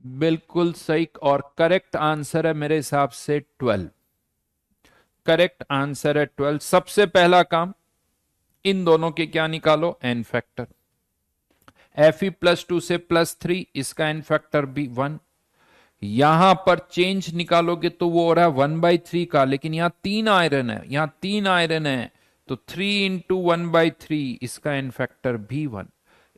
बिल्कुल सही और करेक्ट आंसर है मेरे हिसाब से 12। करेक्ट आंसर है 12। सबसे पहला काम, इन दोनों के क्या निकालो, एन फैक्टर। Fe+2 से +3, इसका एन फैक्टर भी 1। यहां पर चेंज निकालोगे तो वो हो रहा है 1/3 का, लेकिन यहां 3 आयरन है, तो 3 × 1/3, इसका एन फैक्टर भी 1।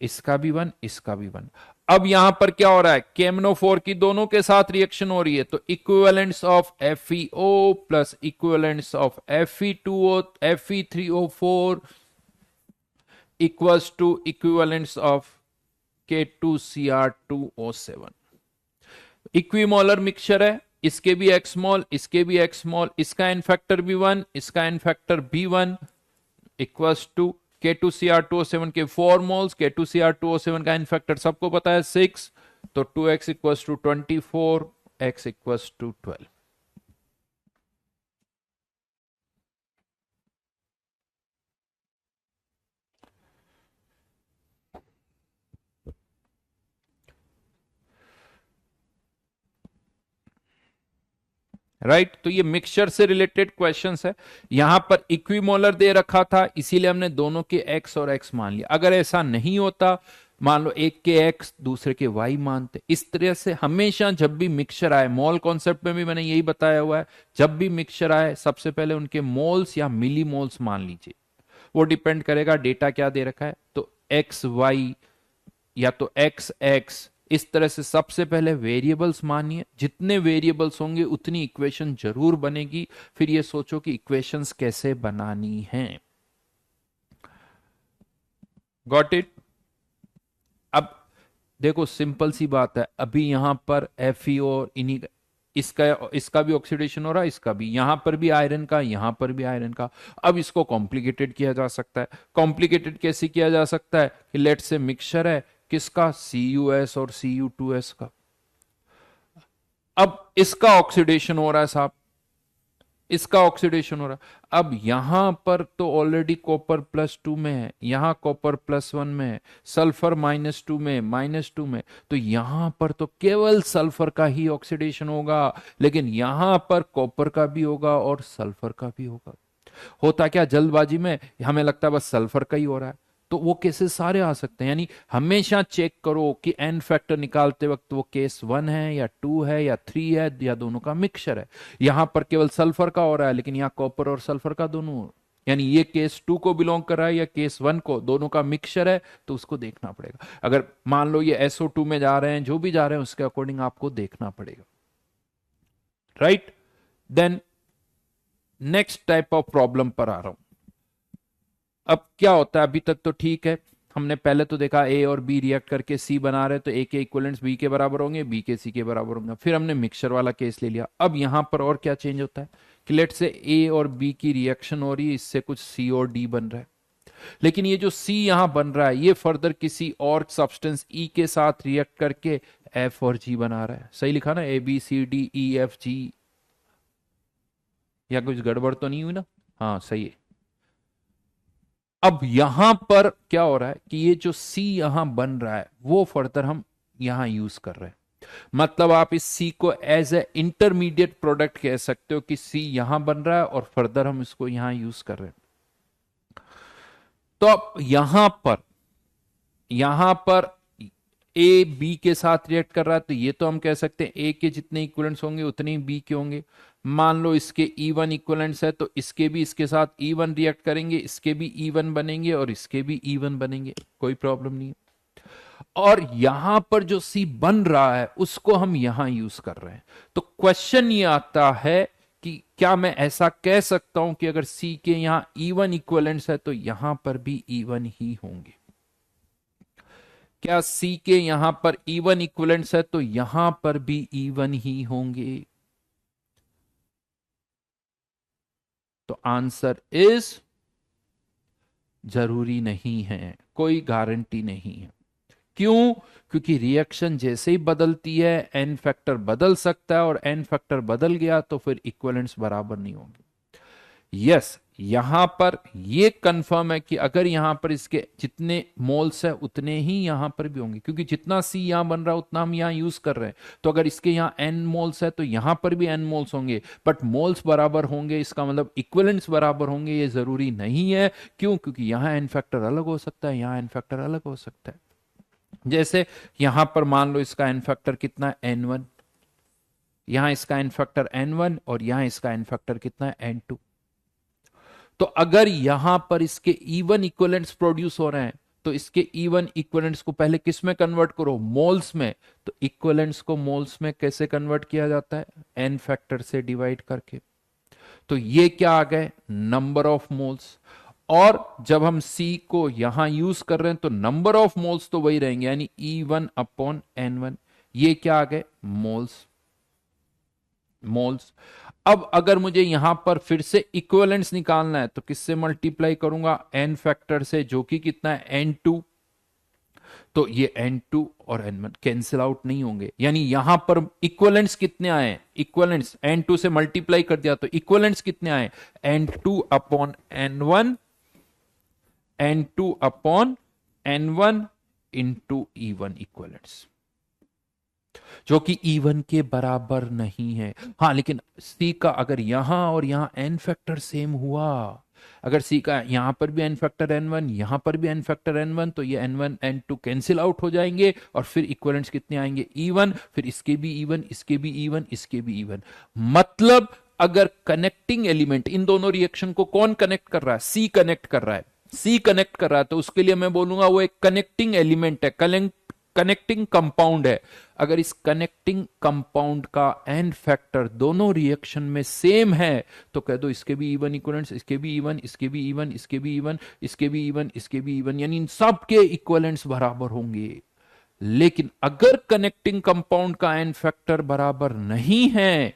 इसका भी 1, इसका भी 1। अब यहां पर क्या हो रहा है, KMnO4 की दोनों के साथ रिएक्शन हो रही है, तो equivalents of FeO plus equivalents of Fe2O, Fe3O4 equals to equivalents of K2Cr2O7। Equimolar mixture है, इसके भी एक्स मॉल, इसके भी एक्स मॉल, इसका एन फैक्टर भी 1, इसका एन फैक्टर भी 1, इक्वल्स टू K2Cr2O7 के 4 मोल्स, K2Cr2O7 का एन फैक्टर सबको पता है 6, तो 2x equals to 24, x equals to 12। Right तो ये मिक्सचर से रिलेटेड क्वेश्चंस है। यहां पर इक्विमोलर दे रखा था, इसीलिए हमने दोनों के x और x मान लिया। अगर ऐसा नहीं होता, मान लो एक के x दूसरे के y मानते। इस तरह से हमेशा जब भी मिक्सचर आए, मोल कॉन्सेप्ट में भी मैंने यही बताया हुआ है, जब भी मिक्सचर आए सबसे पहले उनके मोल्स या मिली मोल्स मान लीजिए। वो डिपेंड करेगा डेटा क्या दे रखा है, तो एक्स वाई या तो एक्स एक्स, इस तरह से सबसे पहले वेरिएबल्स मानिए। जितने वेरिएबल्स होंगे उतनी इक्वेशन जरूर बनेगी। फिर ये सोचो कि इक्वेशंस कैसे बनानी है। Got it. अब देखो सिंपल सी बात है, अभी यहां पर Fe और इन्हीं इसका इसका भी ऑक्सीडेशन हो रहा है, इसका भी, यहां पर भी आयरन का, यहां पर भी आयरन का। अब इसको कॉम्प्लिकेटेड किया जा सकता है। कॉम्प्लिकेटेड कैसे किया जा सकता है कि लेट से मिक्सचर है किसका, CuS और Cu2S का। अब इसका ऑक्सीडेशन हो रहा है साहब, इसका ऑक्सीडेशन हो रहा है। अब यहां पर तो ऑलरेडी कॉपर +2 में है, यहां कॉपर +1 में है, सल्फर -2 में, -2 में, तो यहां पर तो केवल सल्फर का ही ऑक्सीडेशन होगा, लेकिन यहां पर कॉपर का भी होगा और सल्फर का भी होगा। होता क्या, जल्दबाजी में हमें लगता है बस सल्फर का ही हो रहा है, तो वो केसेस सारे आ सकते हैं। यानी हमेशा चेक करो कि एन फैक्टर निकालते वक्त वो केस 1 है या 2 है या 3 है या दोनों का मिक्सचर है। यहां पर केवल सल्फर का हो रहा है, लेकिन यहां कॉपर और सल्फर का दोनों, यानी ये केस 2 को बिलोंग कर रहा है या केस 1 को, दोनों का मिक्सचर है, तो उसको देखना पड़ेगा। अगर मान लो ये SO2 में जा रहे हैं, जो भी जा रहे हैं उसके अकॉर्डिंग आपको देखना पड़ेगा। Right, then next type of problem पर आ रहा हूं। अब क्या होता है, अभी तक तो ठीक है, हमने पहले तो देखा ए और बी रिएक्ट करके सी बना रहे, तो ए के इक्विवेलेंट्स बी के बराबर होंगे, बी के सी के बराबर होंगे। फिर हमने मिक्सचर वाला केस ले लिया। अब यहां पर और क्या चेंज होता है कि लेट से ए और बी की रिएक्शन हो रही है, इससे कुछ सी और डी बन रहा है, लेकिन ये जो सी यहां बन रहा है ये फर्दर किसी और सब्सटेंस ई के साथ रिएक्ट करके एफ और जी बना रहा है। सही लिखा ना, ABCDEFG, या कुछ गड़बड़ तो नहीं हुई ना? हाँ सही है। अब यहां पर क्या हो रहा है कि ये जो सी यहां बन रहा है वो फर्दर हम यहां यूज कर रहे हैं। मतलब आप इस सी को एज ए इंटरमीडिएट प्रोडक्ट कह सकते हो कि सी यहां बन रहा है और फर्दर हम इसको यहां यूज कर रहे हैं। तो अब यहां पर ए बी के साथ रिएक्ट कर रहा है, तो ये तो हम कह सकते हैं ए के जितने इक्विवेलेंट्स होंगे उतने ही बी के होंगे। मान लो इसके E1 इक्विवेलेंट्स है, तो इसके भी इसके साथ E1 रिएक्ट करेंगे, इसके भी E1 बनेंगे और इसके भी E1 बनेंगे, कोई प्रॉब्लम नहीं है। और यहां पर जो सी बन रहा है उसको हम यहां यूज कर रहे हैं। तो क्वेश्चन ये आता है कि क्या मैं ऐसा कह सकता हूं कि अगर सी के यहां E1 इक्विवेलेंट्स है तो यहां पर भी E1 ही होंगे? क्या सी के यहां पर E1 इक्विवेलेंट्स है तो यहां पर भी E1 ही होंगे? तो आंसर इज जरूरी नहीं है, कोई गारंटी नहीं है। क्यों? क्योंकि रिएक्शन जैसे ही बदलती है एन फैक्टर बदल सकता है, और एन फैक्टर बदल गया तो फिर इक्विवेलेंट्स बराबर नहीं होंगे। यस, यहां पर ये कंफर्म है कि अगर यहां पर इसके जितने मोल्स है उतने ही यहां पर भी होंगे, क्योंकि जितना सी यहां बन रहा है उतना हम यहां यूज कर रहे हैं। तो अगर इसके यहां एन मोल्स है तो यहां पर भी एन मोल्स होंगे, बट मोल्स बराबर होंगे इसका मतलब इक्विवेलेंट्स बराबर होंगे ये जरूरी नहीं है। क्यों? क्योंकि यहां एन फैक्टर अलग हो सकता है, यहां एन फैक्टर अलग हो सकता है। जैसे यहां पर मान लो इसका एन फैक्टर कितना है, n1, यहां इसका एन फैक्टर n1 और यहां इसका एन फैक्टर कितना है, n2। तो अगर यहां पर इसके इवन इक्विवेलेंट्स प्रोड्यूस हो रहे हैं तो इसके इवन इक्विवेलेंट्स को पहले किस में कन्वर्ट करो, मोल्स में। तो इक्विवेलेंट्स को मोल्स में कैसे कन्वर्ट किया जाता है, एन फैक्टर से डिवाइड करके। तो ये क्या आ गए, नंबर ऑफ मोल्स। और जब हम C को यहां यूज कर रहे हैं तो नंबर ऑफ मोल्स तो वही रहेंगे, यानी E1/N1। ये क्या आ गए, मोल्स। मोल्स। अब अगर मुझे यहां पर फिर से इक्विवेलेंट्स निकालना है तो किससे मल्टीप्लाई करूंगा, एन फैक्टर से, जो कि कितना है, N2। तो ये N2 और N1 कैंसिल आउट नहीं होंगे, यानी यहां पर इक्विवेलेंट्स कितने आए, इक्विवेलेंट्स N2 से मल्टीप्लाई कर दिया तो इक्विवेलेंट्स कितने आए, N2/N1, N2/N1 into E1 equivalents, जो कि E1 के बराबर नहीं है। हाँ, लेकिन C का अगर यहां और यहां एन फैक्टर सेम हुआ, अगर C का यहां पर भी एन फैक्टर N1, यहां पर भी एन फैक्टर N1, तो ये N1 N2 कैंसिल आउट हो जाएंगे और फिर इक्विवेलेंट्स कितने आएंगे, E1, फिर इसके भी E1, इसके भी E1, इसके भी E1। मतलब अगर कनेक्टिंग एलिमेंट, इन दोनों रिएक्शन को कौन कनेक्ट कर रहा है, C कनेक्ट कर रहा है, C कनेक्ट कर रहा है, तो उसके लिए मैं बोलूंगा वो एक कनेक्टिंग एलिमेंट है, कनेक्टिंग कंपाउंड है। अगर इस कनेक्टिंग कंपाउंड का एन फैक्टर दोनों रिएक्शन में सेम है तो कह दो इसके भी इवन इक्विवेलेंट्स, इसके भी इवन, इसके भी इवन, इसके भी इवन, इसके भी इवन, इसके भी इवन, यानी इन सब के इक्विवेलेंट्स बराबर होंगे। लेकिन अगर कनेक्टिंग कंपाउंड का एन फैक्टर बराबर नहीं है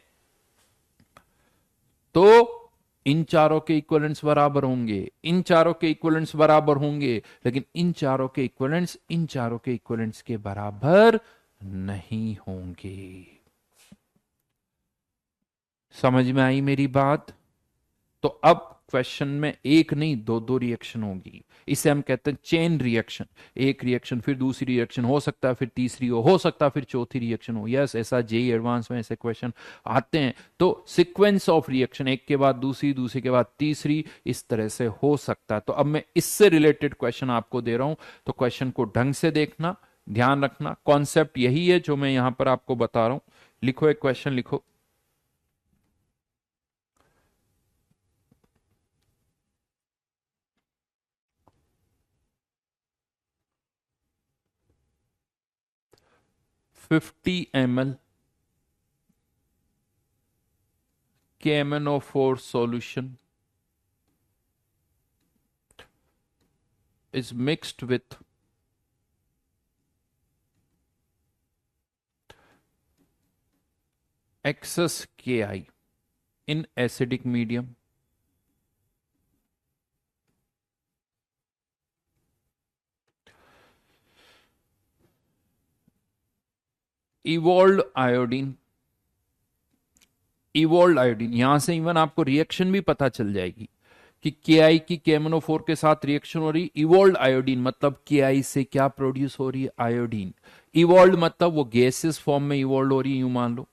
तो इन चारों के इक्विवेलेंट्स बराबर होंगे, इन चारों के इक्विवेलेंट्स बराबर होंगे, लेकिन इन चारों के इक्विवेलेंट्स इन चारों के इक्विवेलेंट्स के बराबर नहीं होंगे। समझ में आई मेरी बात? तो अब क्वेश्चन में एक नहीं दो दो रिएक्शन होगी, इसे हम कहते हैं चेन रिएक्शन। एक रिएक्शन फिर दूसरी रिएक्शन, हो सकता है फिर तीसरी हो सकता है फिर चौथी रिएक्शन हो। यस, ऐसा जेई एडवांस में ऐसे क्वेश्चन आते हैं। तो सीक्वेंस ऑफ रिएक्शन, एक के बाद दूसरी, दूसरी के बाद तीसरी, इस तरह से हो सकता है। तो अब मैं इससे रिलेटेड क्वेश्चन आपको दे रहा हूं, तो क्वेश्चन को ढंग से देखना, ध्यान रखना। कॉन्सेप्ट यही है जो मैं यहां पर आपको बता रहा हूं। लिखो, एक क्वेश्चन लिखो। $50 ml KMnO4 solution is mixed with excess Ki in acidic medium. Evolved iodine, evolved iodine, यहां से इवन आपको रिएक्शन भी पता चल जाएगी कि KI की KMnO4 के साथ रिएक्शन हो रही। इवोल्ड आयोडीन मतलब KI से क्या प्रोड्यूस हो रही है, आयोडीन। इवोल्ड मतलब वो गैसेस फॉर्म में इवोल्ड हो रही है, यूं मान लो।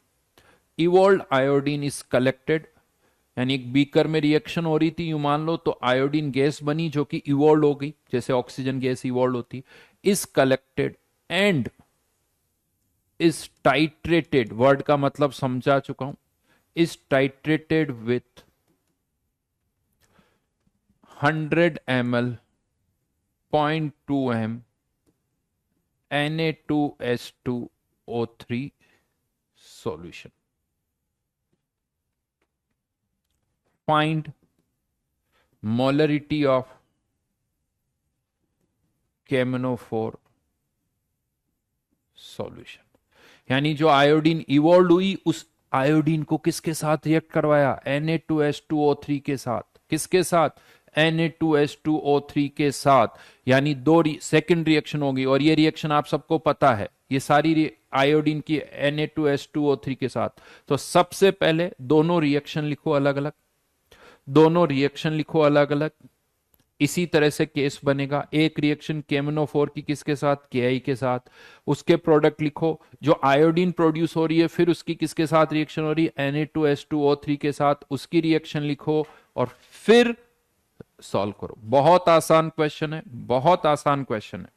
इवोल्ड आयोडीन इज कलेक्टेड, यानी एक बीकर में रिएक्शन हो रही थी, यूं मान लो, तो आयोडीन गैस बनी जो कि इवोल्ड हो गई, जैसे ऑक्सीजन गैस इवोल्ड होती। Is collected and is titrated, word का मतलब समझा चुका हूं, is titrated with 100 ml 0.2 m Na2S2O3 solution. Find molarity of KMnO4 solution. यानी जो आयोडीन इवॉल्व हुई उस आयोडीन को किसके साथ रिएक्ट करवाया, Na2S2O3 के साथ। किसके साथ, Na2H2O3 के साथ, यानी दो सेकेंड रिएक्शन होगी, और ये रिएक्शन आप सबको पता है, ये सारी आयोडीन की Na2H2O3 के साथ। तो सबसे पहले दोनों रिएक्शन लिखो अलग अलग, दोनों रिएक्शन लिखो अलग अलग। इसी तरह से केस बनेगा, एक रिएक्शन KMnO4 की किसके साथ, Ki के साथ, उसके प्रोडक्ट लिखो, जो आयोडीन प्रोड्यूस हो रही है फिर उसकी किसके साथ रिएक्शन हो रही है, Na2H2O3 के साथ, उसकी रिएक्शन लिखो और फिर सॉल्व करो। बहुत आसान क्वेश्चन है, बहुत आसान क्वेश्चन है।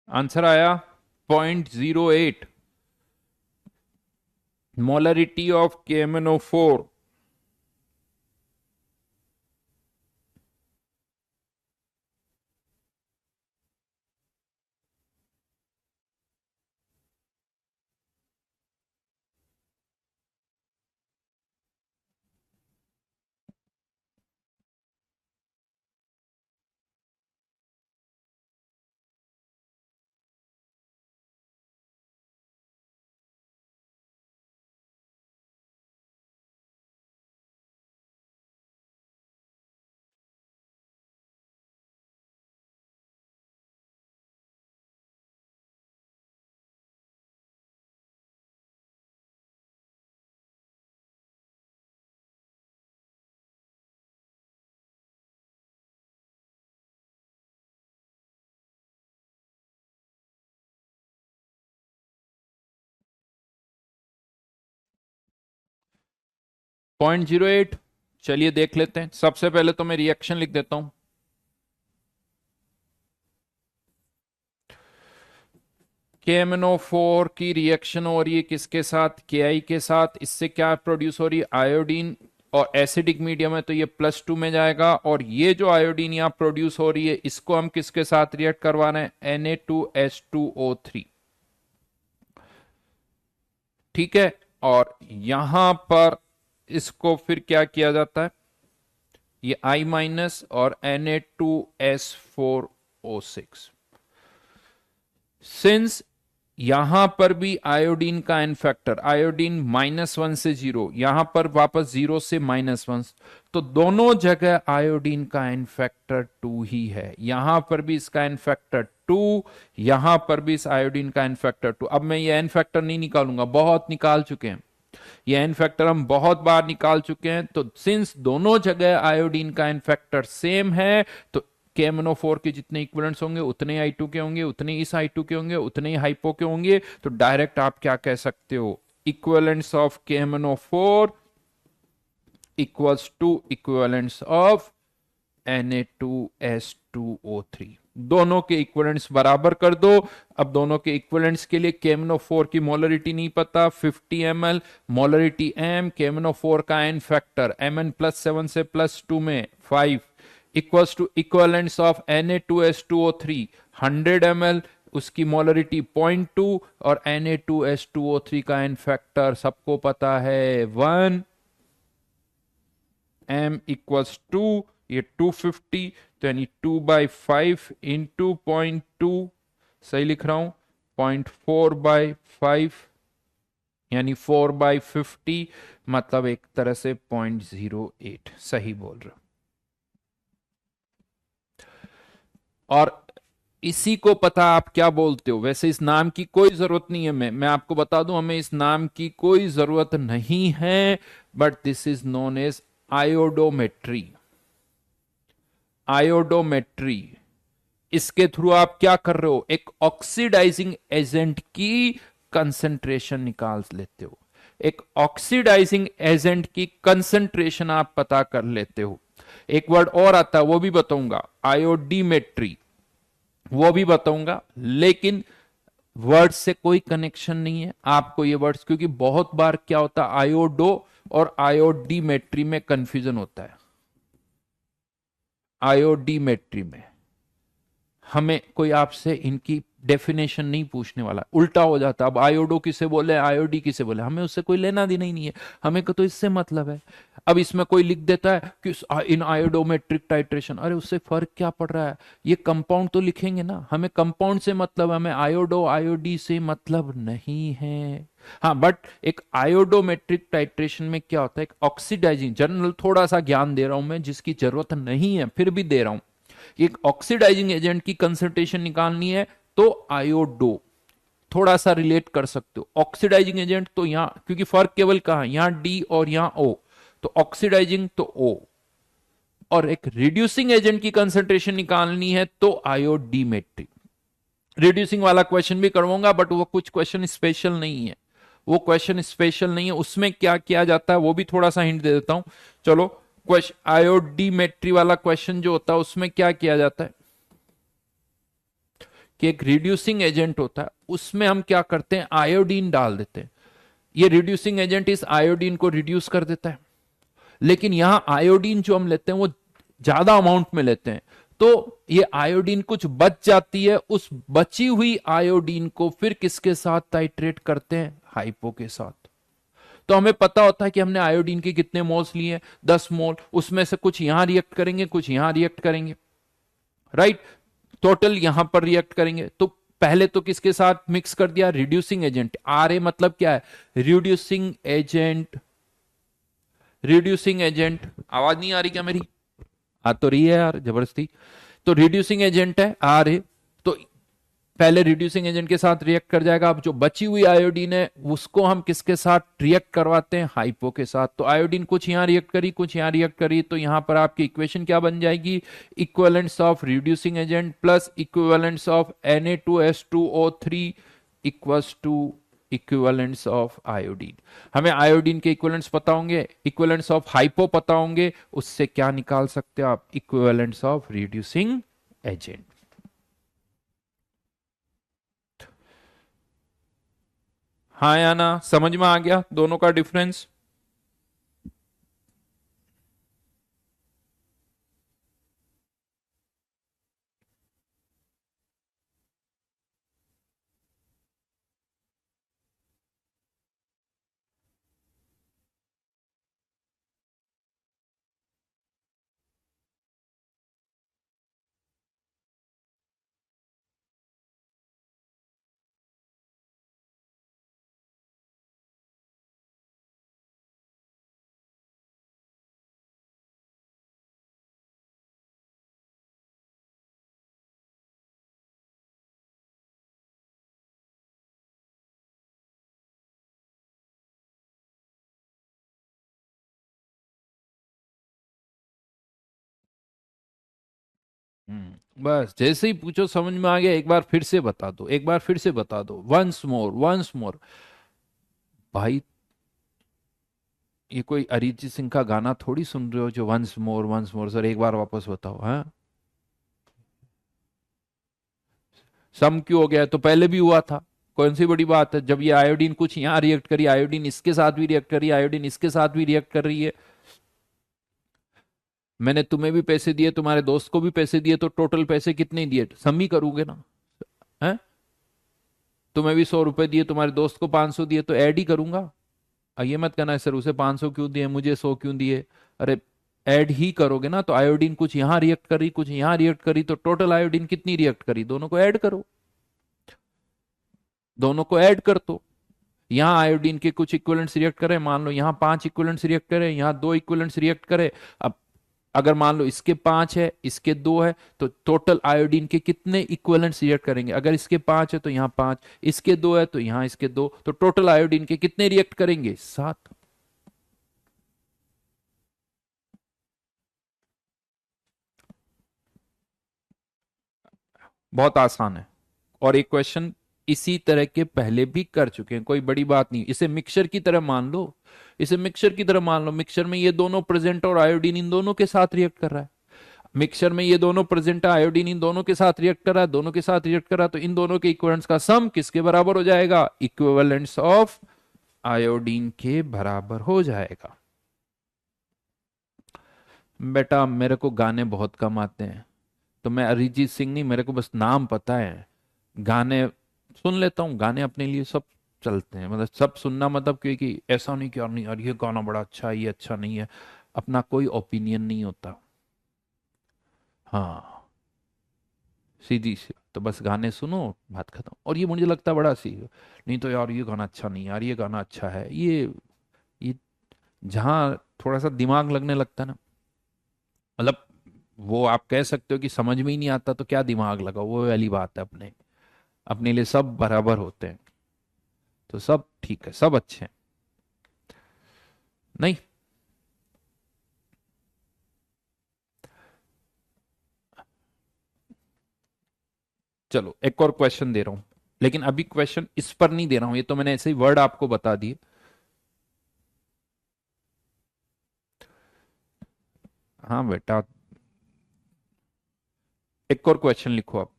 आंसर आया 0.08 मोलरिटी ऑफ KMnO4। पॉइंट 0.08, चलिए देख लेते हैं। सबसे पहले तो मैं रिएक्शन लिख देता हूं। KMnO4 की रिएक्शन हो रही है किसके साथ, Ki के साथ। इससे क्या प्रोड्यूस हो रही है, आयोडीन, और एसिडिक मीडियम है तो ये +2 में जाएगा। और ये जो आयोडीन यहां प्रोड्यूस हो रही है इसको हम किसके साथ रिएक्ट करवा रहे हैं, Na2H2O3। ठीक है, और यहां पर इसको फिर क्या किया जाता है, ये I- और Na2S4O6। सिंस यहां पर भी आयोडीन का एन फैक्टर, आयोडीन -1 से 0, यहां पर वापस 0 से -1, तो दोनों जगह आयोडीन का एन फैक्टर 2 ही है। यहां पर भी इसका एन फैक्टर 2, यहां पर भी इस आयोडीन का एन फैक्टर 2। अब मैं ये एन फैक्टर नहीं निकालूंगा, बहुत निकाल चुके हैं, ये एन फैक्टर हम बहुत बार निकाल चुके हैं। तो सिंस दोनों जगह आयोडीन का एन फैक्टर सेम है, तो KMnO4 के जितने इक्विवेलेंट्स होंगे उतने I2 के होंगे, उतने इस I2 के होंगे, उतने ही हाइपो के होंगे। तो डायरेक्ट आप क्या कह सकते हो, equivalents of KMnO4 equals to equivalents of Na2S2O3। दोनों के इक्विवेलेंट्स बराबर कर दो। अब दोनों के इक्विवेलेंट्स के लिए KMnO4 की मोलरिटी नहीं पता, 50 ml, मोलरिटी M, KMnO4 का एन फैक्टर Mn+7 से +2 में 5, equals to equivalents of Na2H2O3 100 ml, उसकी मोलरिटी 0.2 और Na2H2O3 का एन फैक्टर सबको पता है 1, m इक्वल्स टू ये 250, तो यानी 2/5 इंटू 0.2, सही लिख रहा हूं, 0.4/5 यानी 4/50, मतलब एक तरह से 0.08, सही बोल रहे हो। और इसी को पता आप क्या बोलते हो, वैसे इस नाम की कोई जरूरत नहीं है, मैं आपको बता दूं, हमें इस नाम की कोई जरूरत नहीं है, but this is known as iodometry. Iodometry, इसके थ्रू आप क्या कर रहे हो, एक ऑक्सीडाइजिंग एजेंट की कंसंट्रेशन निकाल लेते हो, एक ऑक्सीडाइजिंग एजेंट की कंसंट्रेशन आप पता कर लेते हो। एक वर्ड और आता है वो भी बताऊंगा, आयोडीमेट्री, वो भी बताऊंगा, लेकिन वर्ड से कोई कनेक्शन नहीं है आपको ये वर्ड्स, क्योंकि बहुत बार क्या होता है आयोडो और आयोडीमेट्री में कंफ्यूजन होता है। आयोडीमेट्री में हमें कोई आपसे इनकी डेफिनेशन नहीं पूछने वाला, उल्टा हो जाता, अब आयोडो किसे बोले आयोडी किसे बोले, हमें उससे कोई लेना देना ही नहीं है, हमें तो इससे मतलब है। अब इसमें कोई लिख देता है कि इन आयोडोमेट्रिक टाइट्रेशन, अरे उससे फर्क क्या पड़ रहा है, ये कंपाउंड तो लिखेंगे ना, हमें कंपाउंड से मतलब, हमें आयोडो आयोडी से मतलब नहीं है। हाँ, बट एक आयोडोमेट्रिक टाइट्रेशन में क्या होता है, एक ऑक्सीडाइजिंग, जनरल थोड़ा सा ज्ञान दे रहा हूं मैं जिसकी जरूरत नहीं है फिर भी दे रहा हूं, एक ऑक्सीडाइजिंग एजेंट की कंसंट्रेशन निकालनी है तो आयोडो, थोड़ा सा रिलेट कर सकते हो, ऑक्सीडाइजिंग एजेंट तो यहां, क्योंकि फर्क केवल कहां, यहां डी और यहां ओ, तो ऑक्सीडाइजिंग तो ओ, और एक रिड्यूसिंग एजेंट की कंसंट्रेशन निकालनी है तो आयोडीमेट्रिक। रिड्यूसिंग वाला क्वेश्चन भी करवाऊंगा, बट वो कुछ क्वेश्चन स्पेशल नहीं है, वो क्वेश्चन स्पेशल नहीं है, उसमें क्या किया जाता है वो भी थोड़ा सा हिंट दे देता हूं। चलो, क्वेश्चन आयोडीमेट्री वाला क्वेश्चन जो होता है उसमें क्या किया जाता है कि एक रिड्यूसिंग एजेंट होता है, उसमें हम क्या करते हैं आयोडीन डाल देते हैं, ये रिड्यूसिंग एजेंट इस आयोडीन को रिड्यूस कर देता है, लेकिन यहां आयोडीन जो हम लेते हैं वो ज्यादा अमाउंट में लेते हैं, तो ये आयोडीन कुछ बच जाती है, उस बची हुई आयोडीन को फिर किसके साथ टाइट्रेट करते हैं, हाइपो के साथ। तो हमें पता होता है कि हमने आयोडीन के कितने मोल्स लिए, 10 मोल, उसमें से कुछ यहां रिएक्ट करेंगे कुछ यहां रिएक्ट करेंगे, राइट, टोटल यहां पर रिएक्ट करेंगे, तो पहले तो किसके साथ मिक्स कर दिया, रिड्यूसिंग एजेंट, आर ए मतलब क्या है, रिड्यूसिंग एजेंट, रिड्यूसिंग एजेंट, आवाज नहीं आ रही क्या मेरी, आ तो रही है यार जबरदस्ती, तो रिड्यूसिंग एजेंट है आर ए, तो पहले रिड्यूसिंग एजेंट के साथ रिएक्ट कर जाएगा, अब जो बची हुई आयोडीन है उसको हम किसके साथ रिएक्ट करवाते हैं, हाइपो के साथ, तो आयोडीन कुछ यहां रिएक्ट करी कुछ यहां रिएक्ट करी, तो यहां पर आपकी इक्वेशन क्या बन जाएगी, equivalents of reducing agent plus equivalents of Na2H2O3 equals to equivalents of iodine. हमें आयोडीन के इक्विवेलेंट्स पता होंगे, इक्विवेलेंट्स ऑफ हाइपो पता होंगे, उससे क्या निकाल सकते हो आप, इक्विवेलेंट्स ऑफ रिड्यूसिंग एजेंट। हाँ या ना, समझ में आ गया दोनों का डिफरेंस। बस जैसे ही पूछो समझ में आ गया, एक बार फिर से बता दो, एक बार फिर से बता दो, वंस मोर वंस मोर। भाई ये कोई अरिजीत सिंह का गाना थोड़ी सुन रहे हो जो वंस मोर, सर एक बार वापस बताओ, हाँ, सम क्यों हो गया, तो पहले भी हुआ था, कौन सी बड़ी बात है, जब ये आयोडीन कुछ यहां रिएक्ट करी, आयोडीन इसके साथ भी रिएक्ट करी, आयोडीन इसके साथ भी रिएक्ट कर रही है। मैंने तुम्हें भी पैसे दिए, तुम्हारे दोस्त को भी पैसे दिए, तो टोटल पैसे कितने दिए, सम ही करोगे ना। हैं? तुम्हें भी 100 रुपए दिए, तुम्हारे दोस्त को 500 दिए, तो ऐड ही करूंगा। ये मत कहना सर उसे 500 क्यों दिए, मुझे 100 क्यों दिए। अरे ऐड ही करोगे ना, तो आयोडीन कुछ यहां रिएक्ट करी, कुछ यहां रिएक्ट करी, तो टोटल आयोडीन कितनी रिएक्ट करी, दोनों को ऐड करो। दोनों को ऐड कर दो। यहाँ आयोडीन के कुछ इक्विवेलेंट्स रिएक्ट करें, मान लो यहाँ 5 इक्विवेलेंट्स रिएक्ट करें, यहाँ 2 इक्विवेलेंट्स रिएक्ट करें। अब अगर मान लो इसके 5 है, इसके 2 है, तो टोटल आयोडीन के कितने इक्विवेलेंट्स रिएक्ट करेंगे। अगर इसके 5 है तो यहाँ 5, इसके 2 है तो यहाँ इसके 2, तो टोटल आयोडीन के कितने रिएक्ट करेंगे, 7। बहुत आसान है। और एक क्वेश्चन इसी तरह के पहले भी कर चुके हैं, कोई बड़ी बात नहीं। इसे मिक्सचर की तरह मान लो, इसे मिक्सचर की तरह मान लो। मिक्सचर में ये दोनों प्रेजेंट और आयोडीन इन दोनों के साथ रिएक्ट कर रहा है। मिक्सचर में ये दोनों प्रेजेंट है, आयोडीन इन दोनों के साथ रिएक्ट कर रहा है, दोनों के साथ रिएक्ट कर रहा है, तो इन दोनों के इक्विवेलेंट्स का सम किसके बराबर हो जाएगा, इक्विवेलेंट्स ऑफ आयोडीन के बराबर हो जाएगा। बेटा मेरे को गाने बहुत कम आते हैं, तो मैं अरिजीत सिंह नहीं, मेरे को बस नाम पता है। गाने सुन लेता हूँ, गाने अपने लिए सब चलते हैं, मतलब सब सुनना, मतलब क्योंकि ऐसा नहीं कि यार नहीं यार ये गाना बड़ा अच्छा है, ये अच्छा नहीं है। अपना कोई ओपिनियन नहीं होता। हाँ, सीधी सी तो बस गाने सुनो, बात खत्म। और ये मुझे लगता है बड़ा सी, नहीं तो यार ये गाना अच्छा नहीं, यार ये गाना अच्छा है, ये जहाँ थोड़ा सा दिमाग लगने लगता है ना, मतलब वो आप कह सकते हो कि समझ में ही नहीं आता तो क्या दिमाग लगाओ, वो वाली बात है। अपने अपने लिए सब बराबर होते हैं, तो सब ठीक है, सब अच्छे हैं। नहीं, चलो एक और क्वेश्चन दे रहा हूं, लेकिन अभी क्वेश्चन इस पर नहीं दे रहा हूं, ये तो मैंने ऐसे ही वर्ड आपको बता दिए। हाँ बेटा, एक और क्वेश्चन लिखो आप।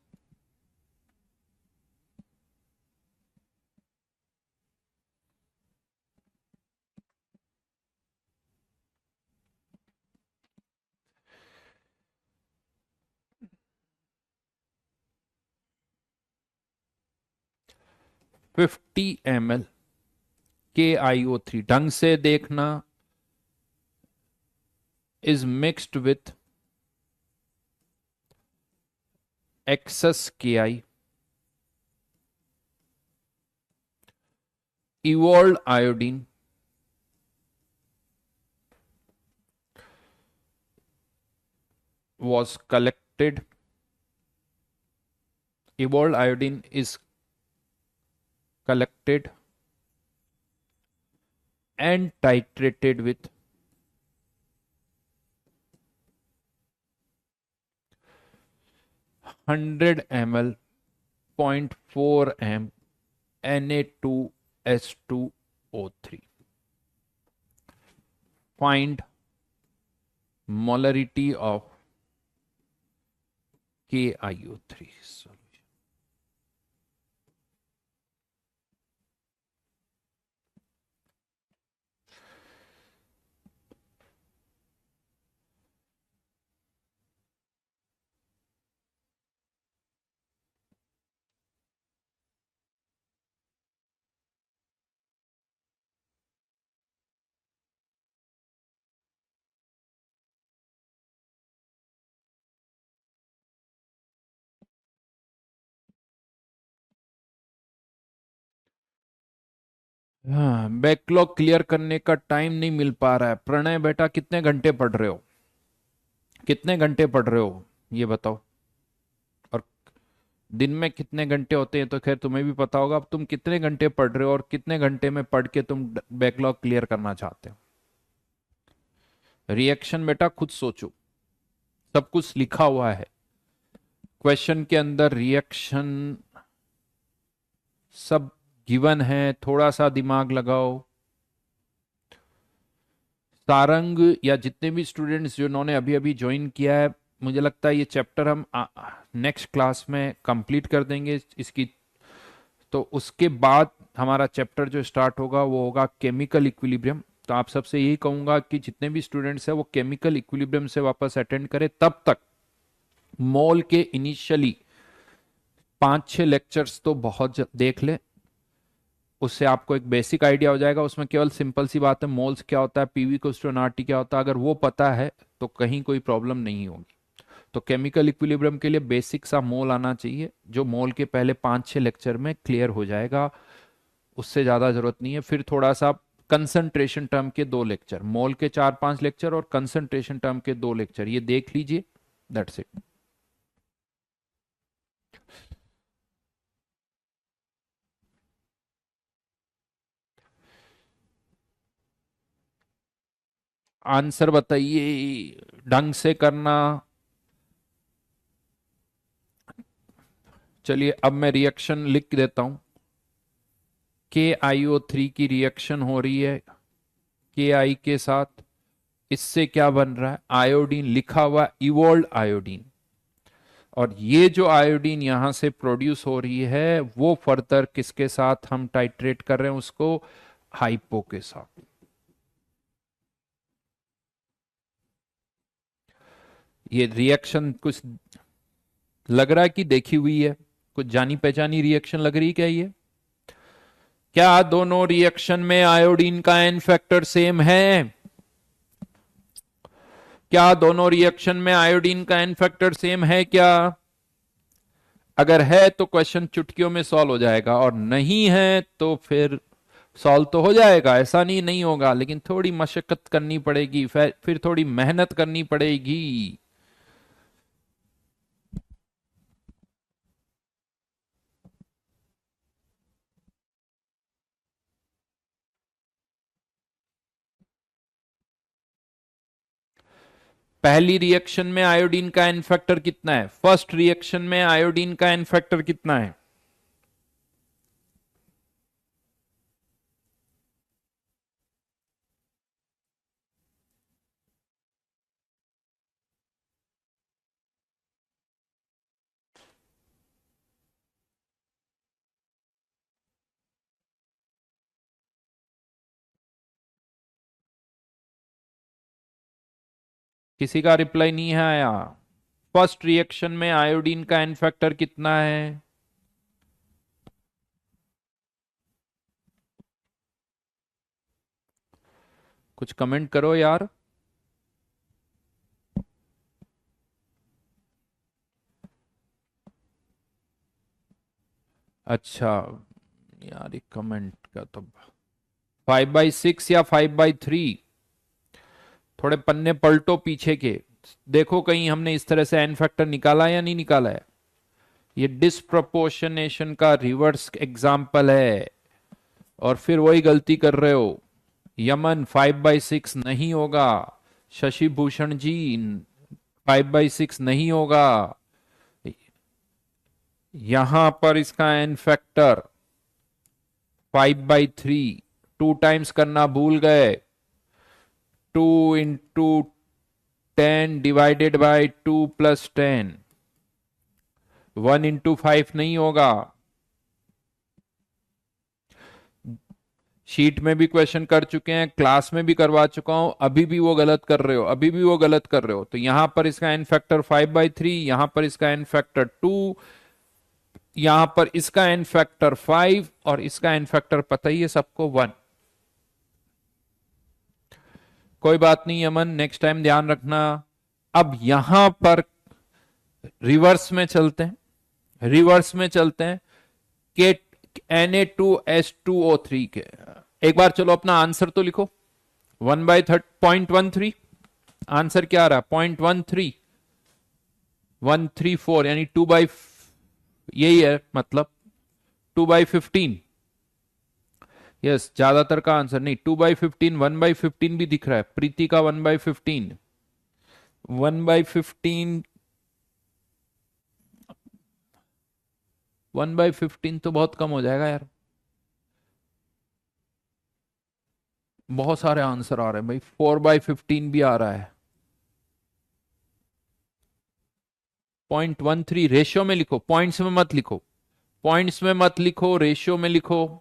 $50 ml KiO3 ढंग से देखना, is mixed with excess Ki, evolved iodine was collected, evolved iodine is collected and titrated with 100 ml 0.4 m Na2S2O3. Find molarity of KiO3 solution. हाँ, बैकलॉग क्लियर करने का टाइम नहीं मिल पा रहा है। प्रणय बेटा कितने घंटे पढ़ रहे हो, कितने घंटे पढ़ रहे हो ये बताओ। और दिन में कितने घंटे होते हैं, तो खैर तुम्हें भी पता होगा। अब तुम कितने घंटे पढ़ रहे हो और कितने घंटे में पढ़ के तुम बैकलॉग क्लियर करना चाहते हो। रिएक्शन बेटा खुद सोचो, सब कुछ लिखा हुआ है क्वेश्चन के अंदर, रिएक्शन सब गिवन है, थोड़ा सा दिमाग लगाओ। सारंग या जितने भी स्टूडेंट्स जिन्होंने अभी अभी ज्वाइन किया है, मुझे लगता है ये चैप्टर हम नेक्स्ट क्लास में कंप्लीट कर देंगे इसकी। तो उसके बाद हमारा चैप्टर जो स्टार्ट होगा वो होगा केमिकल इक्विलिब्रियम। तो आप सबसे यही कहूंगा कि जितने भी स्टूडेंट्स हैं वो केमिकल इक्विलिब्रियम से वापस अटेंड करें। तब तक मोल के इनिशियली 5-6 लेक्चर्स तो बहुत देख ले, उससे आपको एक बेसिक आइडिया हो जाएगा। उसमें केवल सिंपल सी बात है, मोल्स क्या होता है, पीवी को स्टोनार्टी क्या होता है, अगर वो पता है तो कहीं कोई प्रॉब्लम नहीं होगी। तो केमिकल इक्विलिब्रियम के लिए बेसिक सा मोल आना चाहिए, जो मोल के पहले 5-6 लेक्चर में क्लियर हो जाएगा, उससे ज़्यादा जरूरत नहीं है। फिर थोड़ा सा कंसंट्रेशन टर्म के 2 लेक्चर, मोल के 4-5 लेक्चर और कंसंट्रेशन टर्म के 2 लेक्चर, ये देख लीजिए, दैट्स इट। आंसर बताइए ढंग से करना। चलिए अब मैं रिएक्शन लिख देता हूं। KiO3 की रिएक्शन हो रही है Ki के साथ, इससे क्या बन रहा है, आयोडीन लिखा हुआ, इवोल्ड आयोडीन। और ये जो आयोडीन यहां से प्रोड्यूस हो रही है वो फर्दर किसके साथ हम टाइट्रेट कर रहे हैं उसको, हाइपो के साथ। ये रिएक्शन कुछ लग रहा है कि देखी हुई है, कुछ जानी पहचानी रिएक्शन लग रही है क्या ये? क्या दोनों रिएक्शन में आयोडीन का एन फैक्टर सेम है? क्या दोनों रिएक्शन में आयोडीन का एन फैक्टर सेम है क्या? अगर है तो क्वेश्चन चुटकियों में सॉल्व हो जाएगा, और नहीं है तो फिर सॉल्व तो हो जाएगा, ऐसा नहीं होगा, लेकिन थोड़ी मशक्कत करनी पड़ेगी, फिर थोड़ी मेहनत करनी पड़ेगी। पहली रिएक्शन में आयोडीन का एन फैक्टर कितना है, फर्स्ट रिएक्शन में आयोडीन का एन फैक्टर कितना है? किसी का रिप्लाई नहीं है आया। फर्स्ट रिएक्शन में आयोडीन का एन फैक्टर कितना है? कुछ कमेंट करो यार। अच्छा यार, एक कमेंट का तो 5/6 या 5/3, थोड़े पन्ने पलटो पीछे के, देखो कहीं हमने इस तरह से एन फैक्टर निकाला या नहीं निकाला है। ये डिस्प्रपोर्शनेशन का रिवर्स एग्जाम्पल है, और फिर वही गलती कर रहे हो। यमन 5/6 नहीं होगा, शशि भूषण जी 5/6 नहीं होगा। यहां पर इसका एन फैक्टर 5/3, 2 टाइम्स करना भूल गए, 2 × 10 डिवाइडेड बाय 2 + 10, 1 × 5 नहीं होगा। शीट में भी क्वेश्चन कर चुके हैं, क्लास में भी करवा चुका हूं, अभी भी वो गलत कर रहे हो, अभी भी वो गलत कर रहे हो। तो यहां पर इसका एन फैक्टर 5/3, यहां पर इसका एन फैक्टर 2, यहां पर इसका एन फैक्टर 5, और इसका एन फैक्टर पता ही है सबको 1। कोई बात नहीं अमन, नेक्स्ट टाइम ध्यान रखना। अब यहां पर रिवर्स में चलते हैं, रिवर्स में चलते हैं के Na2S2O3 के। एक बार चलो अपना आंसर तो लिखो, 1/0.13, आंसर क्या आ रहा है, 0.13134, यानी 2 बाई, यही है मतलब 2/15। यस, ज्यादातर का आंसर नहीं, 2/15, 1/15 भी दिख रहा है, प्रीति का 1/15, 1/15, 1/15 तो बहुत कम हो जाएगा यार, बहुत सारे आंसर आ रहे हैं भाई, 4/15 भी आ रहा है। 0.13 रेशियो में लिखो, पॉइंट्स में मत लिखो, पॉइंट्स में मत लिखो, रेशियो में लिखो।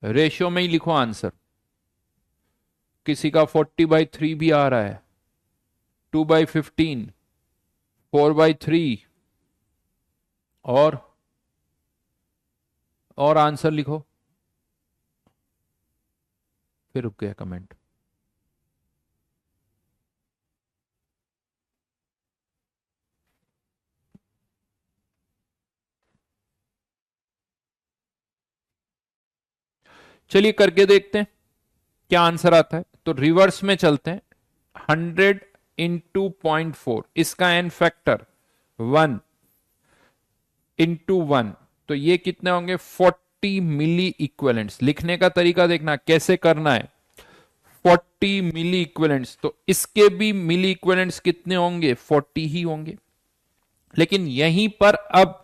रेशियो में ही लिखो आंसर। किसी का 40/3 भी आ रहा है, 2/15, 4/3, और आंसर लिखो। फिर रुक गया कमेंट। चलिए करके देखते हैं क्या आंसर आता है। तो रिवर्स में चलते हैं। 100 × 0.4, इसका एन फैक्टर 1 × 1, तो ये कितने होंगे? 40 मिली इक्विवेलेंट्स। लिखने का तरीका देखना कैसे करना है। 40 मिली इक्विवेलेंट्स, तो इसके भी मिली इक्विवेलेंट्स कितने होंगे? 40 ही होंगे। लेकिन यहीं पर अब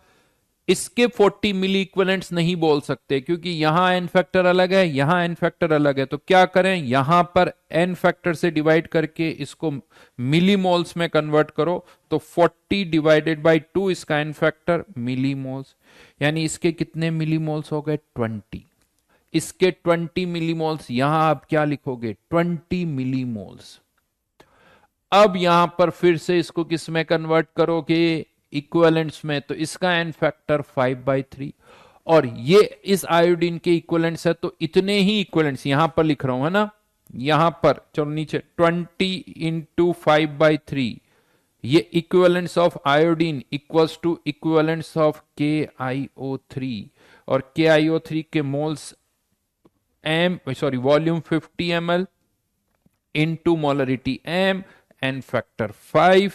इसके 40 मिली इक्विवेलेंट्स नहीं बोल सकते, क्योंकि यहां एन फैक्टर अलग है, यहां एन फैक्टर अलग है। तो क्या करें, यहां पर एन फैक्टर से डिवाइड करके इसको मिली मोल्स में कन्वर्ट करो। तो 40/2 इसका एन फैक्टर मिली मोल्स, यानी इसके कितने मिली मोल्स हो गए? 20। इसके 20 मिली मोल्स, यहां आप क्या लिखोगे? 20 मिली मोल्स। अब यहां पर फिर से इसको किस में कन्वर्ट करोगे? इक्विवेलेंट्स में। तो इसका एन फैक्टर 5/3, और ये इस आयोडीन के इक्विवेलेंट्स है, तो इतने ही इक्विवेलेंट्स यहां पर लिख रहा हूं, है ना। यहां पर चलो नीचे 20 × 5/3, ये equivalents of iodine equals to equivalents of KiO3, और KiO3 के moles volume 50 ml into molarity m, n factor 5।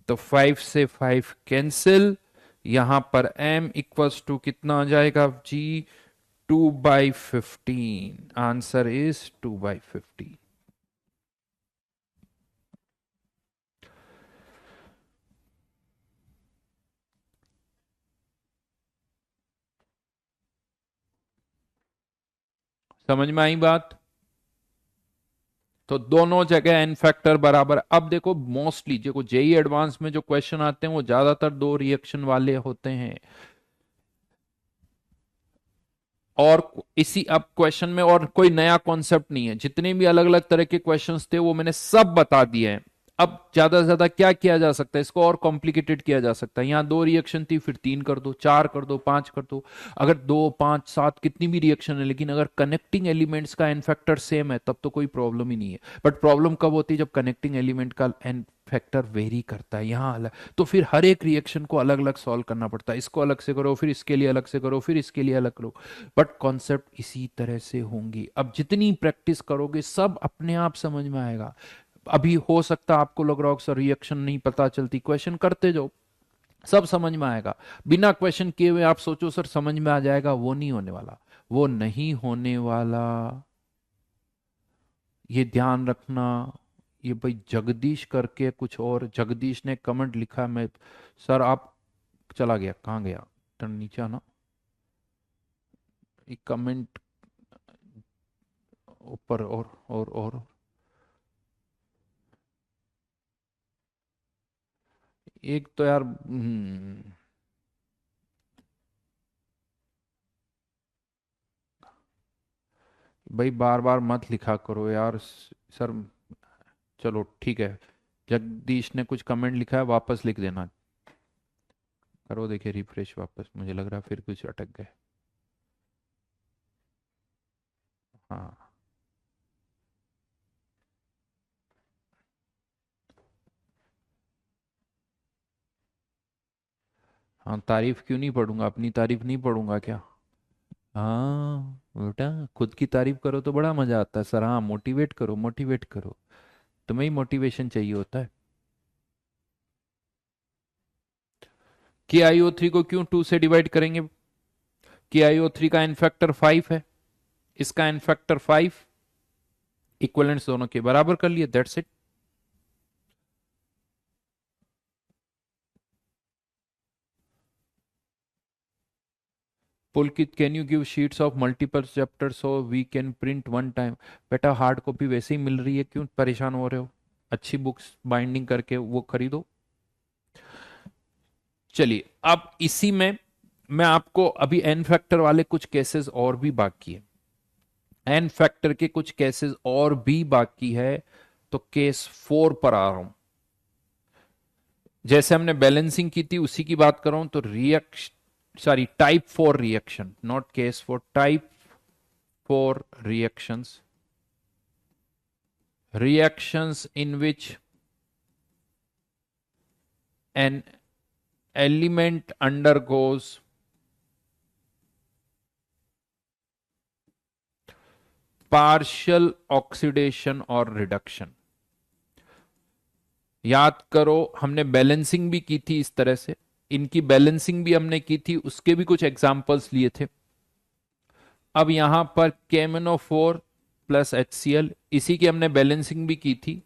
तो 5 से 5 कैंसिल, यहां पर m इक्वल्स टू कितना आ जाएगा जी? 2/15। Answer is 2/15। समझ में आई बात? तो दोनों जगह एन फैक्टर बराबर। अब देखो मोस्टली देखो जेई एडवांस में जो क्वेश्चन आते हैं वो ज्यादातर दो रिएक्शन वाले होते हैं। और इसी अब क्वेश्चन में और कोई नया कॉन्सेप्ट नहीं है, जितने भी अलग अलग तरह के क्वेश्चंस थे वो मैंने सब बता दिए हैं। अब ज्यादा से ज्यादा क्या किया जा सकता है, इसको और कॉम्प्लिकेटेड किया जा सकता है। यहां दो रिएक्शन थी, फिर 3 कर दो, 4 कर दो, 5 कर दो। अगर 2, 5, 7 कितनी भी रिएक्शन है, लेकिन अगर कनेक्टिंग एलिमेंट्स का एन फैक्टर सेम है, तब तो कोई प्रॉब्लम ही नहीं है। बट प्रॉब्लम कब होती है? जब कनेक्टिंग एलिमेंट का एन फैक्टर वेरी करता है, यहां अलग। तो फिर हर एक रिएक्शन को अलग अलग सॉल्व करना पड़ता है। इसको अलग से करो, फिर इसके लिए अलग से करो, फिर इसके लिए अलग करो। बट कॉन्सेप्ट इसी तरह से होंगी। अब जितनी प्रैक्टिस करोगे सब अपने आप समझ में आएगा। अभी हो सकता है आपको लग रहा हो सर रिएक्शन नहीं पता चलती, क्वेश्चन करते जाओ, सब समझ में आएगा। बिना क्वेश्चन किए हुए आप सोचो सर समझ में आ जाएगा, वो नहीं होने वाला। वो नहीं होने वाला, ये ध्यान रखना। ये भाई जगदीश करके कुछ और, जगदीश ने कमेंट लिखा, मैं सर आप चला गया, कहाँ गया? टर्न नीचे आना, एक कमेंट ऊपर, और एक तो यार भाई बार बार मत लिखा करो यार सर। चलो ठीक है, जगदीश ने कुछ कमेंट लिखा है, वापस लिख देना। करो देखिए रिफ्रेश वापस, मुझे लग रहा है फिर कुछ अटक गए। हाँ हाँ, तारीफ क्यों नहीं पढ़ूंगा? अपनी तारीफ नहीं पढ़ूंगा क्या? हाँ बेटा, खुद की तारीफ करो तो बड़ा मजा आता है सर। हाँ, मोटिवेट करो, मोटिवेट करो। तुम्हें ही मोटिवेशन चाहिए होता है। KiO3 को क्यों 2 से डिवाइड करेंगे? KiO3 का एन फैक्टर 5 है, इसका एन फैक्टर 5, इक्वलेंट्स दोनों के बराबर कर लिए, that's it. Pulkit, can you give sheets of multiple chapter so we can print one time? बेटा हार्ड कॉपी वैसे ही मिल रही है, क्यों परेशान हो रहे हो? अच्छी बुक्स बाइंडिंग करके वो खरीदो। चलिए अब इसी में मैं आपको अभी एन फैक्टर वाले कुछ केसेस और भी बाकी है, एन फैक्टर के कुछ केसेस और भी बाकी है, तो केस 4 पर आ रहा हूं। जैसे हमने बैलेंसिंग की थी उसी की बात कर रहा हूं, तो type 4 reaction, not case 4, type 4 reactions, reactions in which an element undergoes partial oxidation or reduction। याद करो हमने बैलेंसिंग भी की थी इस तरह से, इनकी बैलेंसिंग भी हमने की थी, उसके भी कुछ एग्जांपल्स लिए थे। अब यहां पर KMnO4 प्लस HCl, इसी की हमने बैलेंसिंग भी की थी,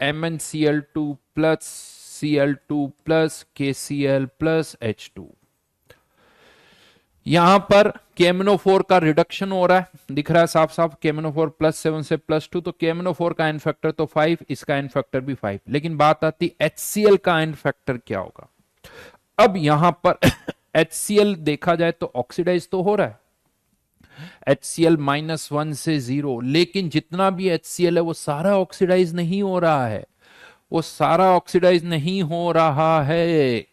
MnCl2 plus Cl2 plus KCl plus H2। यहां पर KMnO4 का रिडक्शन हो रहा है, दिख रहा है साफ साफ, KMnO4 +7 से +2, तो KMnO4 का एन फैक्टर तो 5, इसका एन फैक्टर भी 5। लेकिन बात आती HCl का एन फैक्टर क्या होगा। अब यहां पर HCl देखा जाए तो ऑक्सीडाइज तो हो रहा है, HCl -1 से 0, लेकिन जितना भी HCl है वो सारा ऑक्सीडाइज नहीं हो रहा है, वो सारा ऑक्सीडाइज नहीं हो रहा है।